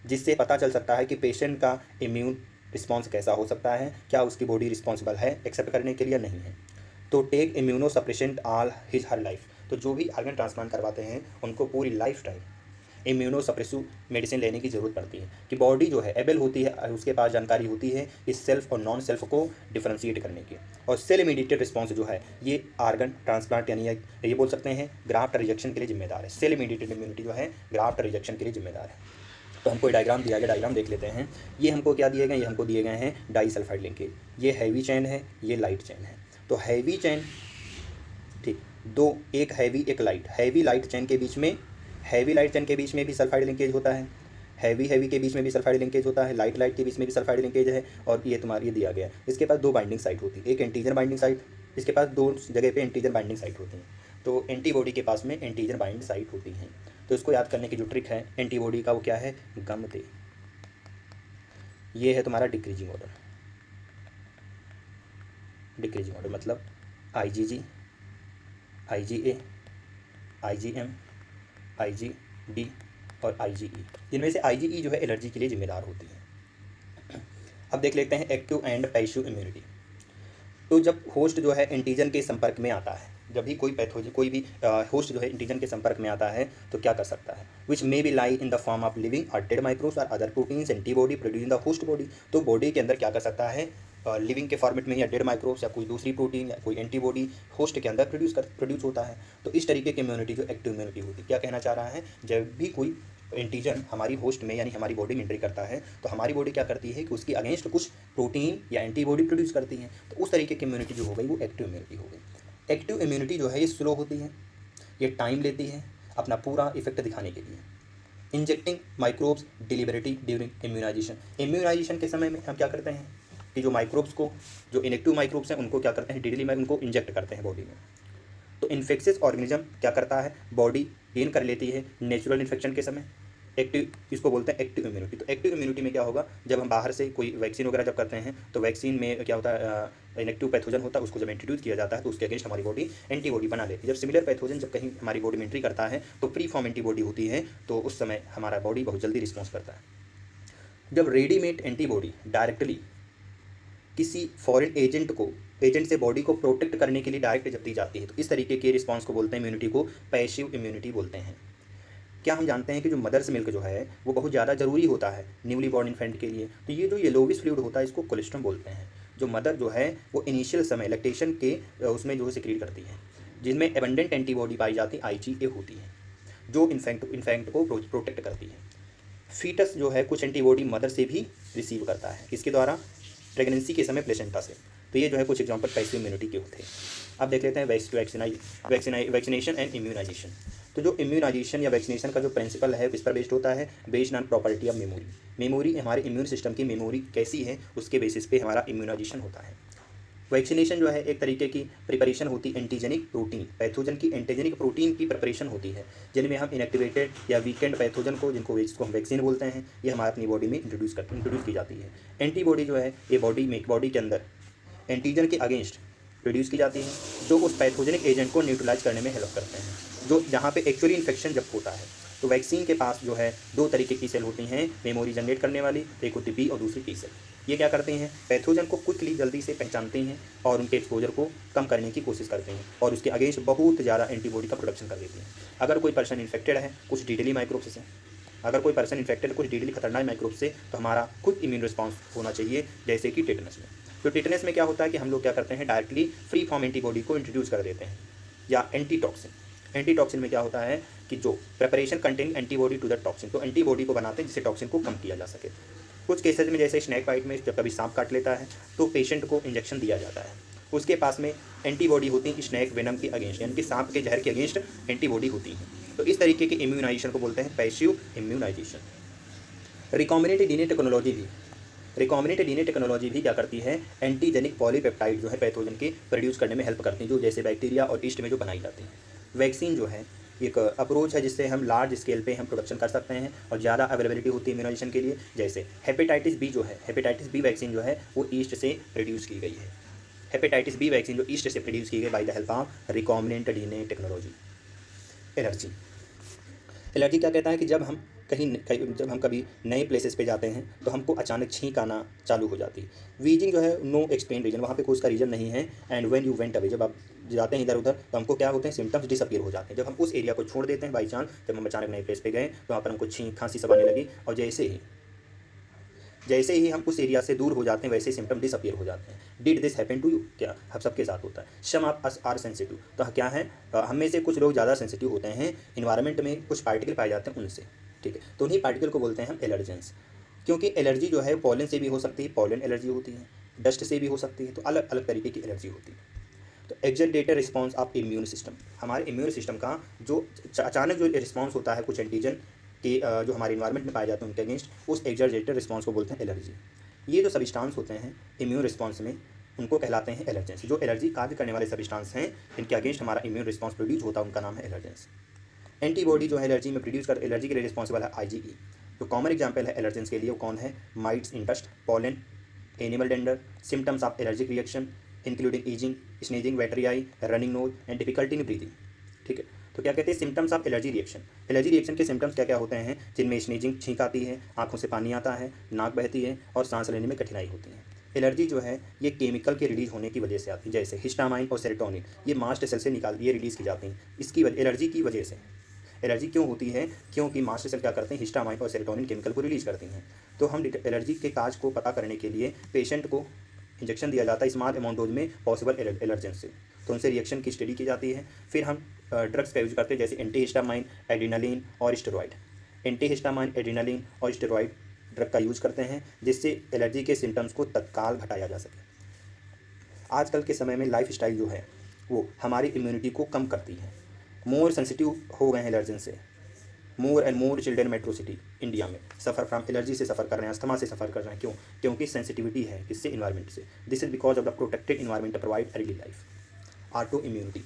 जिससे पता चल सकता है कि पेशेंट का इम्यून रिस्पॉन्स कैसा हो सकता है, क्या उसकी बॉडी रिस्पॉन्सिबल है एक्सेप्ट करने के लिए, नहीं है। तो take immunosuppressant all his her life. तो जो भी आर्गन ट्रांसप्लांट करवाते हैं उनको पूरी lifetime immunosuppressive medicine लेने की ज़रूरत पड़ती है कि बॉडी जो है एबल होती है, उसके पास जानकारी होती है इस सेल्फ और नॉन सेल्फ को डिफ्रेंशिएट करने की। और सेल इमीडिएटेड रिस्पॉन्स जो है ये आर्गन ट्रांसप्लांट यानी ये बोल सकते हैं ग्राफ्ट रिजेक्शन के लिए जिम्मेदार है। सेल इमीडिएटेड इम्यूनिटी जो है ग्राफ्ट रिजेक्शन के लिए जिम्मेदार है। तो हमको डायग्राम दिया गया, डायग्राम देख लेते हैं। ये हमको क्या दिए गए, ये हमको दिए गए हैं डाइसल्फाइड लिंकेज। ये हैवी चेन है, ये लाइट चेन है। तो हैवी चेन, ठीक, दो, एक हैवी एक लाइट, हैवी लाइट चेन के बीच में, हैवी लाइट चेन के बीच में भी सल्फाइड लिंकेज होता है, हैवी के बीच में भी सल्फाइड लिंकेज होता है, लाइट के बीच में भी सल्फाइड लिंकेज है। और ये तुम्हारी दिया गया, इसके पास दो बाइंडिंग साइट होती है, एक एंटीजन बाइंडिंग साइट, इसके पास दो जगह पे एंटीजन बाइंडिंग साइट होती हैं। तो एंटीबॉडी के पास में एंटीजन बाइंडिंग साइट होती हैं। तो इसको याद करने की जो ट्रिक है एंटीबॉडी का वो क्या है, गमते। ये है तुम्हारा डिक्रीजिंग ऑर्डर, डिक्रीजिंग ऑर्डर मतलब IgG, IgA, IgM, IgD और IgE। जिनमें से IgE जो है एलर्जी के लिए जिम्मेदार होती है। अब देख लेते हैं एक्टिव एंड पैसिव इम्यूनिटी। तो जब होस्ट जो है एंटीजन के संपर्क में आता है, जब भी कोई पैथोजन, कोई भी होस्ट जो है एंटीजन के संपर्क में आता है तो क्या कर सकता है, which may be lie in the form of living or dead microbes or other proteins antibody produce in the host body. तो बॉडी के अंदर क्या कर सकता है, लिविंग के फॉर्मेट में या डेड माइक्रोब्स या कोई दूसरी प्रोटीन या कोई एंटीबॉडी होस्ट के अंदर प्रोड्यूस होता है। तो इस तरीके की इम्यूनिटी जो एक्टिव इम्यूनिटी होती है। क्या कहना चाह रहा है, जब भी कोई एंटीजन हमारी होस्ट में यानी हमारी बॉडी में एंट्री करता है तो हमारी बॉडी क्या करती है कि उसकी अगेंस्ट कुछ प्रोटीन या एंटीबॉडी प्रोड्यूस करती है। तो उस तरीके की इम्यूनिटी जो हो गई वो एक्टिव इम्यूनिटी हो गई। एक्टिव इम्यूनिटी जो है ये स्लो होती है, ये टाइम लेती है अपना पूरा इफेक्ट दिखाने के लिए। Injecting microbes deliberately during immunization. Immunization के समय में हम क्या करते हैं कि जो माइक्रोब्स को, जो इनएक्टिव माइक्रोब्स हैं उनको क्या करते हैं, डिडली में उनको इंजेक्ट करते हैं बॉडी में। तो इन्फेक्शियस ऑर्गेनिज्म क्या करता है, बॉडी गेन कर लेती है नेचुरल इन्फेक्शन के समय। एक्टिव, इसको बोलते हैं एक्टिव इम्यूनिटी। तो एक्टिव इम्यूनिटी में क्या होगा, जब हम बाहर से कोई वैक्सीन वगैरह जब करते हैं तो वैक्सीन में क्या होता है, इनएक्टिव पैथोजन होता है, उसको जब इंट्रोड्यूस किया जाता है तो उसके अगेंस्ट हमारी बॉडी एंटीबॉडी बना लेती है। जब सिमिलर पैथोजन जब कहीं हमारी बॉडी में एंट्री करता है तो प्री फॉर्म एंटीबॉडी होती है, तो उस समय हमारा बॉडी बहुत जल्दी रिस्पॉन्स करता है। जब रेडीमेड एंटीबॉडी डायरेक्टली किसी फॉरेन एजेंट से बॉडी को प्रोटेक्ट करने के लिए डायरेक्ट जब दी जाती है तो इस तरीके के रिस्पॉन्स को बोलते हैं, इम्यूनिटी को पैसिव इम्यूनिटी बोलते हैं। क्या हम जानते हैं कि जो मदर्स मिल्क जो है वो बहुत ज़्यादा ज़रूरी होता है न्यूली बॉर्न इन्फेंट के लिए। तो ये जो येलोविश फ्लूइड होता है इसको कोलेस्ट्रम बोलते हैं। जो मदर जो है वो इनिशियल समय लैक्टेशन के उसमें जो है सिक्रीट करती है, जिनमें एबंडेंट एंटीबॉडी पाई जाती है, IgA होती है, जो इन्फेक्ट को प्रोटेक्ट करती है। फीटस जो है कुछ एंटीबॉडी मदर से भी रिसीव करता है, किसके द्वारा, प्रेगनेंसी के समय प्लेसेंटा से। तो ये जो है कुछ एग्जांपल पैसिव इम्यूनिटी के होते हैं। अब देख लेते हैं वैक्सीनेशन एंड इम्यूनाइजेशन। तो जो इम्यूनाइजेशन या वैक्सीनेशन का जो प्रिंसिपल है इस पर बेस्ड होता है, based on property of memory. Memory हमारे इम्यून सिस्टम की मेमोरी कैसी है उसके बेसिस पे हमारा इम्यूनाइजेशन होता है। वैक्सीनेशन जो है एक तरीके की प्रिपरेशन होती है एंटीजेनिक प्रोटीन, पैथोजन की एंटीजेनिक प्रोटीन की प्रिपरेशन होती है, जिनमें हम इनएक्टिवेटेड या वीकेंड पैथोजन को, जिसको हम वैक्सीन बोलते हैं, ये हमारे अपनी बॉडी में इंट्रोड्यूस की जाती है। एंटीबॉडी जो है ये बॉडी के अंदर एंटीजन के अगेंस्ट प्रोड्यूस की जाती है, जो उस पैथोजेनिक एजेंट को न्यूट्रलाइज करने में हेल्प करते हैं, जो जहाँ पे एक्चुअली इन्फेक्शन जब होता है। तो वैक्सीन के पास जो है दो तरीके की सेल होती हैं मेमोरी जनरेट करने वाली, एक होती बी और दूसरी टी सेल। ये क्या करते हैं, पैथोजन को क्विकली जल्दी से पहचानते हैं और उनके एक्सपोजर को कम करने की कोशिश करते हैं और उसके अगेंस्ट बहुत ज़्यादा एंटीबॉडी का प्रोडक्शन कर देते हैं। अगर कोई पर्सन इन्फेक्टेड है कुछ डीडली माइक्रोब्स से, अगर कोई पर्सन इन्फेक्टेड कुछ डीडली खतरनाक माइक्रोब से, तो हमारा क्विक इम्यून रिस्पॉन्स होना चाहिए, जैसे कि टेटनस में। तो टेटनस में क्या होता है कि हम लोग क्या करते हैं, डायरेक्टली फ्री फॉर्म एंटीबॉडी को इंट्रोड्यूस कर देते हैं। या एंटीटॉक्सिन। एंटीटॉक्सिन में क्या होता है कि जो preparation contain antibody to the toxin, तो एंटीबॉडी को बनाते हैं जिससे टॉक्सिन को कम किया जा सके। कुछ केसेज में जैसे स्नैक बाइट में जब कभी सांप काट लेता है तो पेशेंट को इंजेक्शन दिया जाता है, उसके पास में एंटीबॉडी होती है स्नैक वेनम के अगेंस्ट, यानी कि सांप के जहर के अगेंस्ट एंटीबॉडी होती है। तो इस तरीके के इम्यूनाइजेशन को बोलते हैं passive immunization. Recombinant DNA technology भी क्या करती है, एंटीजेनिक पॉलीपेप्टाइड जो है पैथोजन के प्रोड्यूस करने में हेल्प करती हैं, जो जैसे बैक्टीरिया और ईस्ट में जो बनाई जाती हैं। वैक्सीन जो है एक अप्रोच है जिससे हम लार्ज स्केल पे हम प्रोडक्शन कर सकते हैं और ज़्यादा अवेलेबिलिटी होती है इम्यूनाइजेशन के लिए। जैसे हेपेटाइटिस बी जो है, हेपेटाइटिस बी वैक्सीन जो है वो ईस्ट से प्रोड्यूस की गई है। हेपेटाइटिस बी वैक्सीन जो ईस्ट से प्रोड्यूस की गई by the help of recombinant DNA technology. Allergy क्या कहता है कि जब हम कभी नए प्लेसेस पे जाते हैं तो हमको अचानक छींक आना चालू हो जाती है। वीजिंग जो है नो एक्सप्लेन रीजन, वहाँ पे कोई उसका रीजन नहीं है। And when you went away, जब आप जाते हैं इधर उधर तो हमको क्या होते हैं, सिम्टम्स डिसअपीयर हो जाते हैं। जब हम उस एरिया को छोड़ देते हैं बाई चांस, जब हम अचानक नए प्लेस पे गए तो वहाँ पर हमको छींक खांसी सब आने लगी, और जैसे ही हम उस एरिया से दूर हो जाते हैं वैसे ही सिम्टम डिसअपीयर हो जाते हैं। Did this happen to you, क्या हम सबके साथ होता है। Some of us are sensitive, तो क्या है, हम में से कुछ लोग ज़्यादा सेंसिटिव होते हैं इन्वायरमेंट में कुछ पार्टिकल पाए जाते हैं उनसे, ठीक है। तो उन्हीं पार्टिकल को बोलते हैं हम एलर्जेंस। क्योंकि एलर्जी जो है पॉलन से भी हो सकती है, पॉलन एलर्जी होती है, डस्ट से भी हो सकती है, तो अलग अलग तरीके की एलर्जी होती है। तो एक्सरडेटेड रिस्पॉन्स ऑफ इम्यून सिस्टम, हमारे इम्यून सिस्टम का जो अचानक जो रिस्पॉन्स होता है कुछ एंटीजन के जो हमारे इन्वायरमेंट में पाए जाते हैं उनके अगेंस्ट, उस एक्सरडेटेड रिस्पॉन्स को बोलते हैं एलर्जी। ये जो सब्सटेंस होते हैं इम्यून रिस्पॉन्स में उनको कहलाते हैं एलर्जेंस। जो एलर्जी कार्य करने वाले सब्सटेंस हैं इनके अगेंस्ट हमारा इम्यून रिस्पॉन्स प्रोड्यूस होता है, उनका नाम है एलर्जेंस। एंटीबॉडी जो है एलर्जी में प्रोड्यूस कर एलर्जी के लिए रिस्पॉन्सिबल है आईजीई। जो कॉमन एग्जांपल है एलर्जेंस के लिए वो कौन है, mites in dust, pollen, animal dander. Symptoms of allergic reaction including easing, sneezing, वेटरी I, running nose and difficulty in breathing, ठीक है। तो क्या कहते हैं symptoms of allergy reaction. Allergy reaction के सिम्टम्स क्या क्या होते हैं, जिनमें स्नीजिंग, छींक आती है, आंखों से पानी आता है, नाक बहती है और सांस लेने में कठिनाई होती है। एलर्जी जो है ये केमिकल के रिलीज होने की वजह से आती है, जैसे हिस्टामाइन और सेरोटोनिन, ये मास्ट सेल से ये रिलीज़ की जाती हैं इसकी एलर्जी की वजह से। एलर्जी क्यों होती है, क्योंकि मास्ट सेल क्या करते हैं, हिस्टामाइन और सेरोटोनिन केमिकल को रिलीज करती हैं। तो हम एलर्जी के काज को पता करने के लिए पेशेंट को इंजेक्शन दिया जाता है स्मॉल अमाउंट डोज में पॉसिबल एलर्जेंस से, तो उनसे रिएक्शन की स्टडी की जाती है। फिर हम ड्रग्स का यूज करते हैं जैसे एंटीहिस्टामाइन, एड्रेनालिन और स्टेरॉइड। एंटीहिस्टामाइन, एड्रेनालिन और स्टेरॉइड ड्रग का यूज करते हैं जिससे एलर्जी के सिम्टम्स को तत्काल घटाया जा सके। आजकल के समय में लाइफ स्टाइल जो है वो हमारी इम्यूनिटी को कम करती है। मोर सेंसिटिव हो गए हैं एलर्जन से। More and more children metro city India में सफ़र फ्राम एलर्जी से सफ़र कर रहे हैं, अस्थमा से सफ़र कर रहे हैं। क्यों, क्योंकि सेंसिटिविटी है किससे, इन्वायरमेंट से। This is because of the protected environment provide early life. Auto immunity,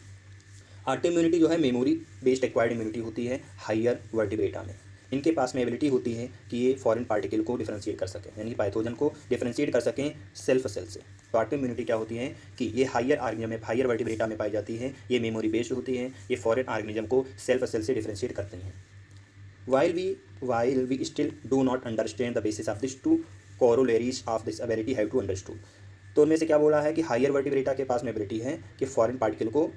auto immunity जो है मेमोरी बेस्ड एक्वायर्ड इम्यूनिटी होती है हायर वर्टिब्रेटा में। इनके पास में एबिलिटी होती है कि ये फॉरेन पार्टिकल को डिफरेंशिएट कर सकें, यानी पैथोजन को डिफरेंशिएट कर सकें सेल्फ सेल से। तो ऑटो इम्यूनिटी क्या होती है कि ये हायर ऑर्गेनिज्म में, हायर वर्टिब्रेटा में पाई जाती है, ये मेमोरी बेस्ड होती है, ये फॉरेन ऑर्गेनिज्म को सेल्फ सेल से डिफरेंशिएट करती हैं। while we still do not understand the basis of these two corollaries of this ability have to understood। तो उनमें से क्या बोला है कि हायर वर्टिब्रेटा के पास में एबिलिटी है कि फॉरेन पार्टिकल को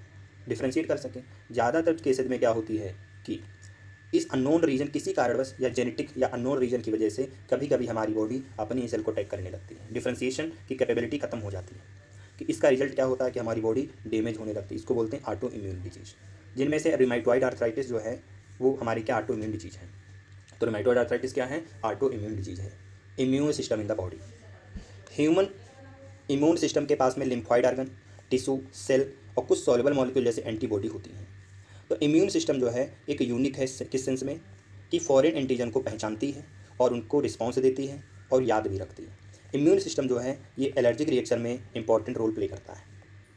डिफरेंशिएट कर सकें। ज़्यादातर केसेज में क्या होती है कि इस अननोन रीजन किसी कारणवश या जेनेटिक या अननोन रीजन की वजह से कभी कभी हमारी बॉडी अपनी सेल को अटैक करने लगती है, डिफरेंशिएशन की कैपेबिलिटी खत्म हो जाती है। कि इसका रिजल्ट क्या होता है कि हमारी बॉडी डैमेज होने लगती है, इसको बोलते हैं ऑटो इम्यून डिजीज। जिनमें से रिमाटॉइड आर्थराइटिस जो है वो हमारी क्या ऑटो इम्यून डिजीज है। तो रिमाटॉइड आर्थराइटिस क्या है, ऑटो इम्यून डिजीज है। Immune system in the body, human immune system के पास में लिम्फॉइड ऑर्गन, टिश्यू, सेल और कुछ सॉल्युबल मॉलिक्यूल जैसे एंटीबॉडी होती हैं। तो इम्यून सिस्टम जो है एक यूनिक है किस सेंस में कि फॉरेन एंटीजन को पहचानती है और उनको रिस्पॉन्स देती है और याद भी रखती है। इम्यून सिस्टम जो है ये एलर्जिक रिएक्शन में इंपॉर्टेंट रोल प्ले करता है।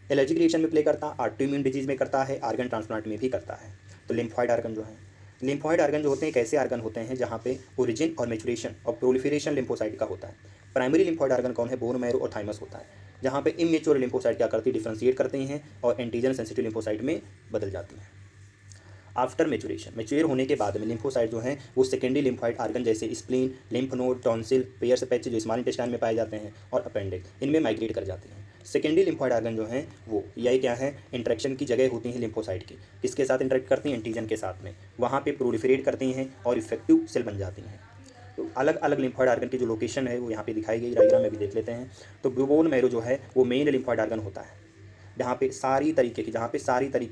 एलर्जिक रिएक्शन में प्ले करता है, ऑटो इम्यून डिजीज में करता है, ऑर्गन ट्रांसप्लांट में भी करता है। तो लिम्फॉइड ऑर्गन जो है, लिम्फॉइड ऑर्गन जो होते हैं एक ऐसे ऑर्गन होते हैं जहाँ पे ओरिजिन और मैचुरेशन और प्रोलिफरेशन लिम्फोसाइट का होता है। प्राइमरी लिम्फॉइड ऑर्गन कौन है, बोन मैरो और थाइमस होता है, जहाँ पे इमेच्योर लिम्फोसाइट क्या करती है, डिफरेंशिएट करती हैं और एंटीजन सेंसिटिव लिम्फोसाइट में बदल जाती हैं। आफ्टर मैचुरेशन, मैच्योर होने के बाद में लिम्फोसाइट जो हैं वो सेकेंडरी लिम्फॉइड ऑर्गन जैसे spleen, lymph node, tonsil, pairs patch जो स्मॉल इंटेस्टाइन में पाए जाते हैं और अपेंडिक्स, इनमें माइग्रेट कर जाते हैं। सेकेंडरी लिम्फॉइड ऑर्गन जो हैं वो यही क्या है, इंटरेक्शन की जगह होती है लिम्फोसाइट की। किसके साथ इंटरेक्ट करती हैं, एंटीजन के साथ में, वहाँ पे प्रोलिफरेट करती हैं और इफेक्टिव सेल बन जाती हैं। तो अलग अलग लिम्फॉइड ऑर्गन की जो लोकेशन है वो यहाँ पे दिखाई गई, डायग्राम में भी देख लेते हैं। तो बोन मैरो जो है वो मेन लिम्फॉइड ऑर्गन होता है। जहाँ पे सारी तरीके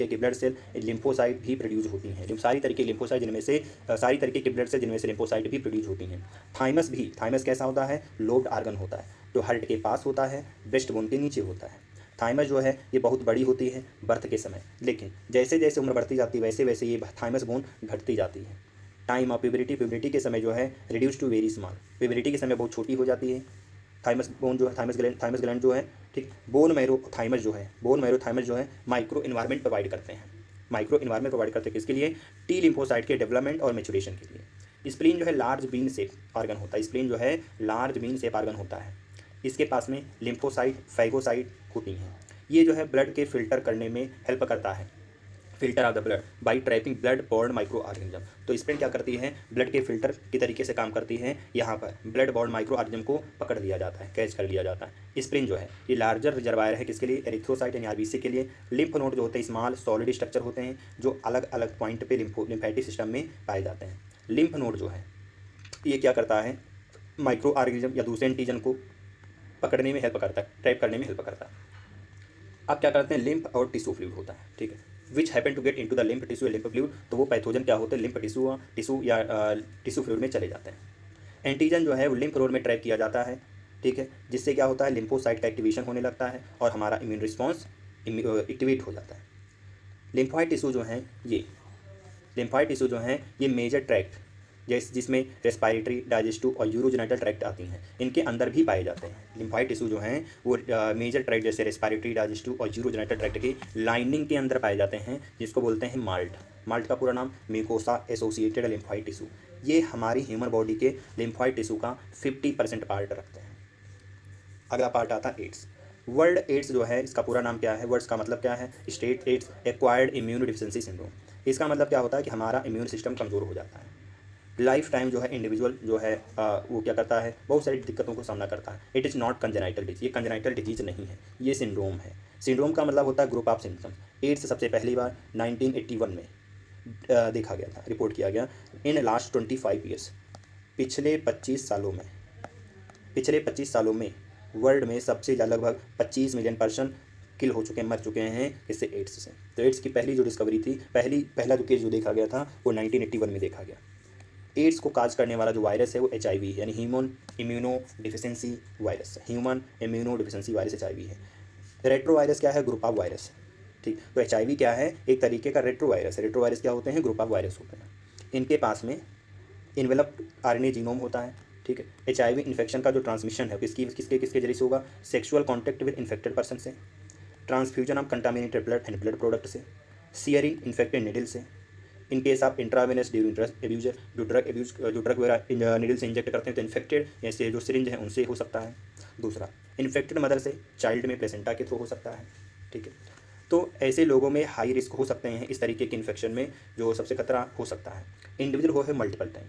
की ब्लड सेल लिम्फोसाइट भी प्रोड्यूस होती हैं, सारी तरीके की लिम्फोसाइट जिनमें से सारी तरीके की ब्लड सेल जिनमें से लिम्फोसाइट भी प्रोड्यूस होती हैं। थाइमस कैसा होता है, लोब्ड आर्गन होता है, जो हार्ट के पास होता है, ब्रेस्ट बोन के नीचे होता है। थाइमस जो है ये बहुत बड़ी होती है बर्थ के समय, लेकिन जैसे जैसे उम्र बढ़ती जाती है वैसे वैसे ये थाइमस बोन घटती जाती है। टाइम ऑफ प्यूबरिटी के समय जो है रिड्यूस टू वेरी स्मॉल, प्यूबरिटी के समय बहुत छोटी हो जाती है। थाइमस बोन जो है, थाइमस ग्लैंड जो है, ठीक, बोन मैरो थाइमस जो है माइक्रो इन्वायरमेंट प्रोवाइड करते हैं किसके लिए, टी लिम्फोसाइट के डेवलपमेंट और मेचुरेशन के लिए। स्प्लीन जो है लार्ज बीन शेप आर्गन होता है, इसके पास में लिम्फोसाइट फैगोसाइट होती हैं। ये जो है ब्लड के फिल्टर करने में हेल्प करता है, filter of the blood by trapping blood born micro organism. तो स्प्लीन क्या करती है, ब्लड के फिल्टर की तरीके से काम करती है। यहाँ पर ब्लड बॉर्न माइक्रो ऑर्गेनिज्म को पकड़ लिया जाता है, कैच कर लिया जाता है। स्प्लीन जो है ये लार्जर रिजर्वायर है किसके लिए, एरिथ्रोसाइट यानी आरबीसी के लिए। लिम्फ नोड जो होते हैं स्मॉल सॉलिड स्ट्रक्चर होते हैं जो अलग अलग पॉइंट पे लिम्फेटिक सिस्टम में पाए जाते हैं। लिम्फ नोड जो है ये क्या करता है, माइक्रो ऑर्गेनिज्म या दूसरे एंटीजन को पकड़ने में हेल्प करता है, ट्रैप करने में हेल्प करता है। अब क्या करते हैं, लिम्फ और टिश्यू फ्लूइड होता है, ठीक है, which happen to get into the lymph tissue lymph fluid. तो वो पैथोजन क्या होते हैं, लिम्फ टिश्यू या टिश्यू फ्लूइड में चले जाते हैं। एंटीजन जो है वो लिम्फ नोड में ट्रैप किया जाता है, ठीक है, जिससे क्या होता है, लिम्फोसाइट का एक्टिवेशन होने लगता है और हमारा इम्यून रिस्पॉन्स एक्टिवेट हो जाता है। लिम्फॉइड टिश्यू जो है ये मेजर ट्रैक्ट जिसमें रेस्पायरेटरी, डाइजेस्टिव और यूरोजेनिटल ट्रैक्ट आती हैं, इनके अंदर भी पाए जाते हैं। लिम्फॉइड टिश्यू जो हैं वो मेजर ट्रैक्ट जैसे रेस्पायरेटरी, डाइजेस्टिव और यूरोजेनिटल ट्रैक्ट की लाइनिंग के अंदर पाए जाते हैं, जिसको बोलते हैं माल्ट का पूरा नाम म्यूकोसा एसोसिएटेड लिम्फॉइड टिश्यू। ये हमारी ह्यूमन बॉडी के लिम्फॉइड टिश्यू का 50% पार्ट रखते हैं। अगला पार्ट आता है एड्स। वर्ल्ड एड्स जो है इसका पूरा नाम क्या है, वर्ड्स का मतलब क्या है, state ads acquired immune deficiency syndrome. इसका मतलब क्या होता है कि हमारा इम्यून सिस्टम कमज़ोर हो जाता है। लाइफ टाइम जो है इंडिविजुअल जो है वो क्या करता है, बहुत सारी दिक्कतों को सामना करता है। It is not congenital disease, ये कंजेनाइटल डिजीज नहीं है, ये सिंड्रोम है। सिंड्रोम का मतलब होता है ग्रुप ऑफ सिम्टम। एड्स सबसे पहली बार 1981 में देखा गया था, रिपोर्ट किया गया। इन लास्ट 25 ईयर्स, पिछले 25 सालों में वर्ल्ड में सबसे ज़्यादा लगभग 25 मिलियन पर्सन किल हो चुके हैं, मर चुके हैं इससे, एड्स से। तो एड्स की पहली जो डिस्कवरी थी, पहला जो केस जो देखा गया था वो 1981 में देखा गया। एड्स को काज करने वाला जो वायरस है वो HIV यानी human immuno deficiency virus HIV है। रेट्रो वायरस क्या है, ग्रुप ऑफ वायरस, ठीक। तो HIV क्या है, एक तरीके का रेट्रो वायरस क्या होते हैं, ग्रुप ऑफ वायरस होते हैं। इनके पास में इन्वेलप्ड RNA जीनोम होता है, ठीक है। HIV इन्फेक्शन का जो ट्रांसमिशन है किसके जरिए से होगा, sexual contact with infected person से, transfusion of contaminated blood and blood product से, सीयरिंग इन्फेक्टेड निडल से। In case of intravenous during drug abuse, जो ड्रग वगैरह निडल से इंजेक्ट करते हैं तो इन्फेक्टेड ऐसे जो सिरिंज है उनसे हो सकता है। दूसरा, इन्फेक्टेड मदर से चाइल्ड में प्लेसेंटा के थ्रू हो सकता है, ठीक है। तो ऐसे लोगों में हाई रिस्क हो सकते हैं इस तरीके के इन्फेक्शन में, जो सबसे खतरा हो सकता है। इंडिविजुअल हो है मल्टीपल टाइम,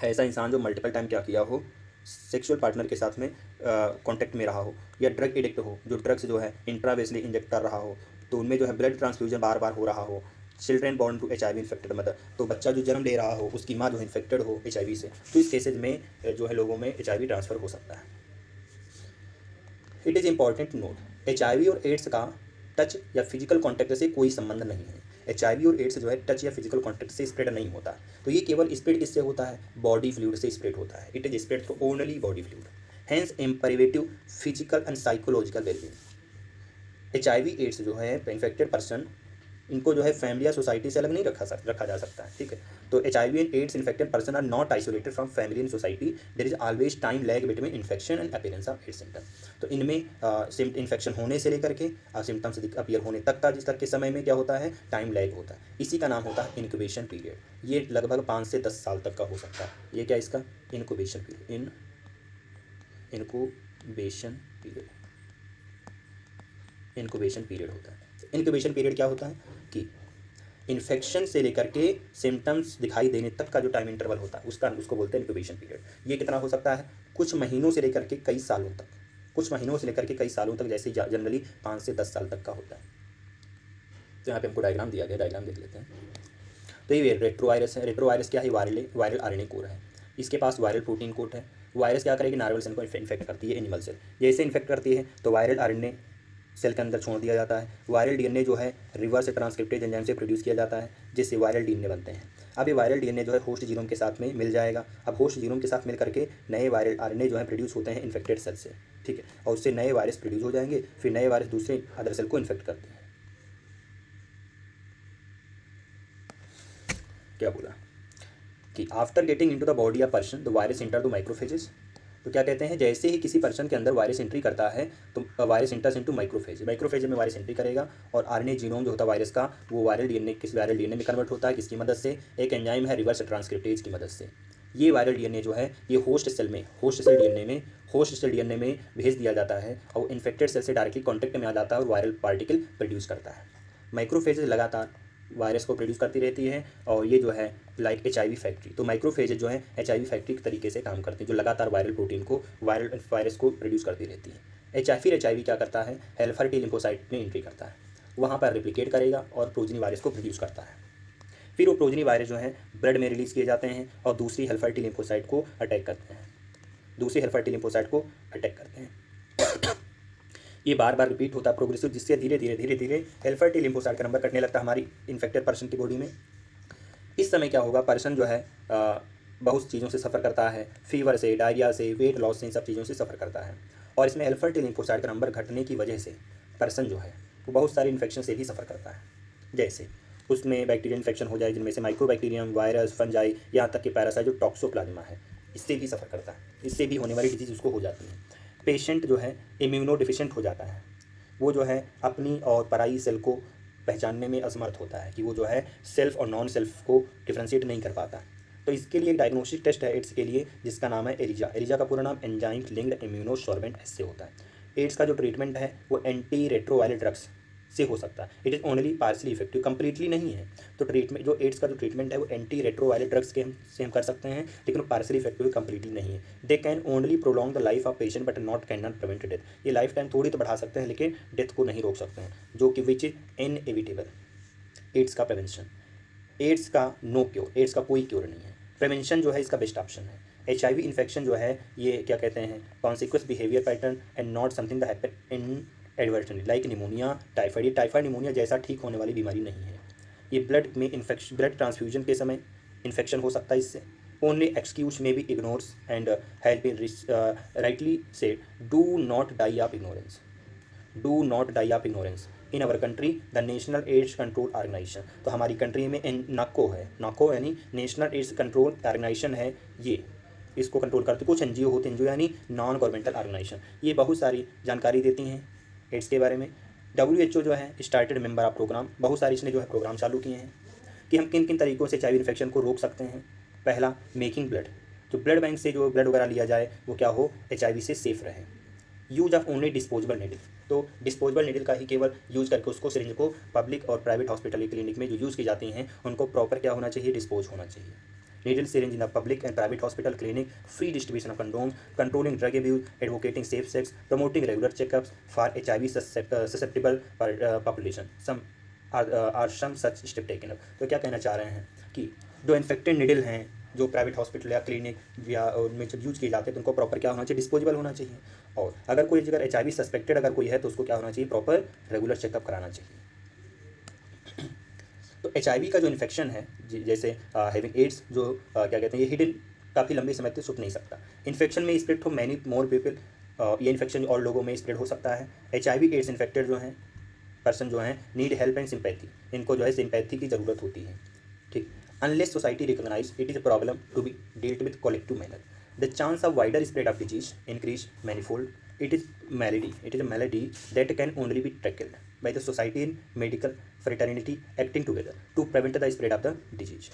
ऐसा इंसान जो मल्टीपल टाइम क्या किया हो, सेक्सुअल पार्टनर के साथ में कांटेक्ट में रहा हो, या ड्रग एडिक्ट हो, जो ड्रग्स जो है इंट्रावेसली इंजेक्ट कर रहा हो, तो उनमें जो है ब्लड ट्रांसफ्यूजन बार बार हो रहा हो। Children born to HIV infected mother, तो बच्चा जो जन्म ले रहा हो उसकी माँ जो इन्फेक्टेड हो HIV से, तो इस केसेज में जो है लोगों में HIV ट्रांसफ़र हो सकता है। It is important to note, HIV और एड्स का टच या फिजिकल कॉन्टैक्ट से कोई संबंध नहीं है। HIV और एड्स जो है टच या फिजिकल कॉन्टैक्ट से स्प्रेड नहीं होता, तो ये केवल स्प्रेड किससे होता है, बॉडी फ्लूइड से स्प्रेड होता है। It is spread through only body fluid, hence imperative physical and psychological wellbeing. HIV AIDS जो है इन्फेक्टेड पर्सन, इनको जो है फैमिली या सोसाइटी से अलग नहीं रखा जा सकता है, ठीक है। तो HIV and AIDS infected person are not isolated from family and society, there is always time lag between infection and appearance of AIDS symptom. तो इनमें इन्फेक्शन होने से लेकर के सिम्टम्स अपीयर होने तक का जिस तक के समय में क्या होता है, टाइम लैग होता है। इसी का नाम होता है इंक्यूबेशन पीरियड। ये लगभग 5 से 10 साल तक का हो सकता है। ये क्या इसका इंक्यूबेशन पीरियड, इंक्यूबेशन पीरियड होता है। इंक्यूबेशन पीरियड क्या होता है कि इन्फेक्शन से लेकर के सिम्टम्स दिखाई देने तक का जो टाइम इंटरवल होता है उसको बोलते हैं इंक्यूबेशन पीरियड। ये कितना हो सकता है, कुछ महीनों से लेकर के कई सालों तक, जैसे जनरली 5 से 10 साल तक का होता है। तो यहाँ पे हमको डायग्राम दिया गया, डायग्राम देख लेते हैं। तो ये रेट्रो वायरस है। रेट्रो वायरस क्या है, वायरल RNA कोर है, इसके पास वायरल प्रोटीन कोट है। वायरस क्या करेगी, नॉर्मल सेल को इन्फेक्ट करती है, एनिमल सेल जैसे इन्फेक्ट करती है तो वायरल RNA सेल के अंदर छोड़ दिया जाता है। वायरल डीएनए जो है रिवर्स ट्रांसक्रिप्टेज एंजाइम से प्रोड्यूस किया जाता है, जिससे वायरल डीएनए बनते हैं। अब ये वायरल डीएनए जो है होस्ट जीनोम के साथ में मिल जाएगा। अब होस्ट जीनोम के साथ मिल करके नए वायरल आरएनए जो है प्रोड्यूस होते हैं इन्फेक्टेड सेल से, ठीक है, और उससे नए वायरस प्रोड्यूस हो जाएंगे। फिर नए वायरस दूसरे अदर सेल को इन्फेक्ट करते हैं। क्या बोला कि after getting into the body of person the virus enter to microphages. तो क्या कहते हैं, जैसे ही किसी पर्सन के अंदर वायरस एंट्री करता है तो वायरस इंटर्स इनटू माइक्रोफेज। माइक्रोफेज में वायरस एंट्री करेगा और आरएनए जीनोम जो होता है वायरस का वो वायरल डीएनए में कन्वर्ट होता है। किसकी मदद से? एक एंजाइम है रिवर्स ट्रांसक्रिप्टेज की मदद से। ये वायरल डीएनए जो है ये होस्ट सेल डीएनए में भेज दिया जाता है और इन्फेक्टेड सेल से डायरेक्टली कॉन्टैक्ट में आ जाता है और वायरल पार्टिकल प्रोड्यूस करता है। माइक्रोफेज लगातार वायरस को प्रोड्यूस करती रहती है और ये जो है लाइक HIV फैक्ट्री। तो माइक्रोफेज जो है HIV फैक्ट्री के तरीके से काम करती है, जो लगातार वायरल प्रोटीन को वायरस को प्रोड्यूस करती रहती है। HIV क्या करता है, हेल्पर टी लिम्फोसाइट में एंट्री करता है, वहाँ पर रिप्लिकेट करेगा और प्रोजनी वायरस को प्रोड्यूस करता है। फिर वो प्रोजनी वायरस जो है ब्लड में रिलीज़ किए जाते हैं और दूसरी हेल्पर टी लिम्फोसाइट को अटैक करते हैं। ये बार बार रिपीट होता है प्रोग्रेसिव, जिससे धीरे धीरे हेल्पर टी लिम्फोसाइट का नंबर कटने लगता है हमारी इन्फेक्टेड पर्सन की बॉडी में। इस समय क्या होगा, पर्सन जो है बहुत चीज़ों से सफ़र करता है, फीवर से, डायरिया से, वेट लॉस से, इन सब चीज़ों से सफ़र करता है। और इसमें हेल्पर टी लिम्फोसाइट का नंबर घटने की वजह से पर्सन जो है वो बहुत सारी इन्फेक्शन से भी सफ़र करता है। जैसे उसमें बैक्टीरियल इन्फेक्शन हो जाए, जिनमें से माइक्रोबैक्टीरियम, वायरस, फंजाई, यहाँ तक कि पैरासाइट जो टॉक्सोप्लाज्मा है, इससे भी सफ़र करता है। इससे भी होने वाली डिजीज़ उसको हो जाती है। पेशेंट जो है इम्यूनो डिफिशिएंट हो जाता है, वो जो है अपनी और पराई सेल को पहचानने में असमर्थ होता है कि वो जो है सेल्फ और नॉन सेल्फ को डिफ्रेंशिएट नहीं कर पाता। तो इसके लिए एक डायग्नोस्टिक टेस्ट है एड्स के लिए, जिसका नाम है एरिजा। एरिजा का पूरा नाम एंजाइम लिंक्ड इम्यूनोसॉर्बेंट से होता है। एड्स का जो ट्रीटमेंट है वो एंटी रेट्रोवायरल ड्रग्स से हो सकता है। It is only partially effective, completely नहीं है। तो ट्रीटमेंट जो एड्स का जो ट्रीटमेंट है वो एंटी रेट्रोवायरल ड्रग्स के हम कर सकते हैं, लेकिन वो पार्शली इफेक्टिव कंप्लीटली नहीं है। They can only prolong the life of patient but can not prevent death. ये लाइफ टाइम थोड़ी तो बढ़ा सकते हैं, लेकिन डेथ को नहीं रोक सकते हैं, जो कि विच इज इनएविटेबल। एड्स का प्रिवेंशन, एड्स का नो क्योर, एड्स का कोई क्योर नहीं है। प्रिवेंशन जो है इसका बेस्ट ऑप्शन है। HIV इन्फेक्शन जो है ये क्या कहते हैं, consequence behaviour pattern and not something that happen inadvertently like pneumonia, typhoid. ये टाइफाइड निमोनिया जैसा ठीक होने वाली बीमारी नहीं है। ये ब्लड में इन्फेक्शन, ब्लड ट्रांसफ्यूजन के समय इन्फेक्शन हो सकता है इससे। Only excuse may be ignorance and has been rightly said, do not die of ignorance, do not die of ignorance in our country the national AIDS control organization. तो हमारी country में नाको है, नाको यानी नेशनल एड्स कंट्रोल ऑर्गेनाइजेशन है, ये इसको control करते। कुछ NGO होते हैं, NGO यानी नॉन गवर्नमेंटल ऑर्गेनाइजेशन, ये बहुत सारी जानकारी देती हैं एड्स के बारे में। WHO जो है स्टार्टेड मेंबर ऑफ प्रोग्राम, बहुत सारी इसने जो है प्रोग्राम चालू किए हैं कि हम किन किन तरीक़ों से HIV इन्फेक्शन को रोक सकते हैं। पहला, मेकिंग ब्लड, जो ब्लड बैंक से जो ब्लड वगैरह लिया जाए वो क्या हो, HIV से सेफ रहे। Use of only disposable needle, तो डिस्पोजेबल नीडल का ही केवल यूज़ करके उसको सिरिंज को पब्लिक और प्राइवेट हॉस्पिटल क्लिनिक में जो यूज़ की जाती हैं उनको प्रॉपर क्या होना चाहिए, डिस्पोज होना चाहिए। Needle syringe in the public and private hospital clinic, free distribution of condoms, controlling drug abuse, advocating safe sex, promoting regular checkups for HIV susceptible population. Some are some such step taken up. तो क्या कहना चाह रहे हैं कि जो infected needle हैं जो प्राइवेट हॉस्पिटल या क्लिनिक या उनमें जब यूज़ किए जाते हैं तो उनको प्रॉपर क्या होना चाहिए, डिस्पोजेबल होना चाहिए। और अगर HIV सस्पेक्टेड अगर कोई है तो उसको क्या होना चाहिए, प्रॉपर रेगुलर चेकअप कराना चाहिए। तो HIV का जो इन्फेक्शन है, जैसे हैविंग एड्स, जो क्या कहते हैं, ये हिडन काफ़ी लंबे समय तक छुप नहीं सकता। इन्फेक्शन में spread to many more people, ये इन्फेक्शन और लोगों में स्प्रेड हो सकता है। HIV एड्स इन्फेक्टेड जो हैं पर्सन जो हैं नीड हेल्प एंड सिंपैथी, इनको जो है सिंपैथी की ज़रूरत होती है, ठीक। Unless society recognize it is a problem to be dealt with collective manner, the chance of wider spread of disease increase manifold. It is a malady that can only be tackled by the society and medical fraternity acting together to prevent the spread of the disease.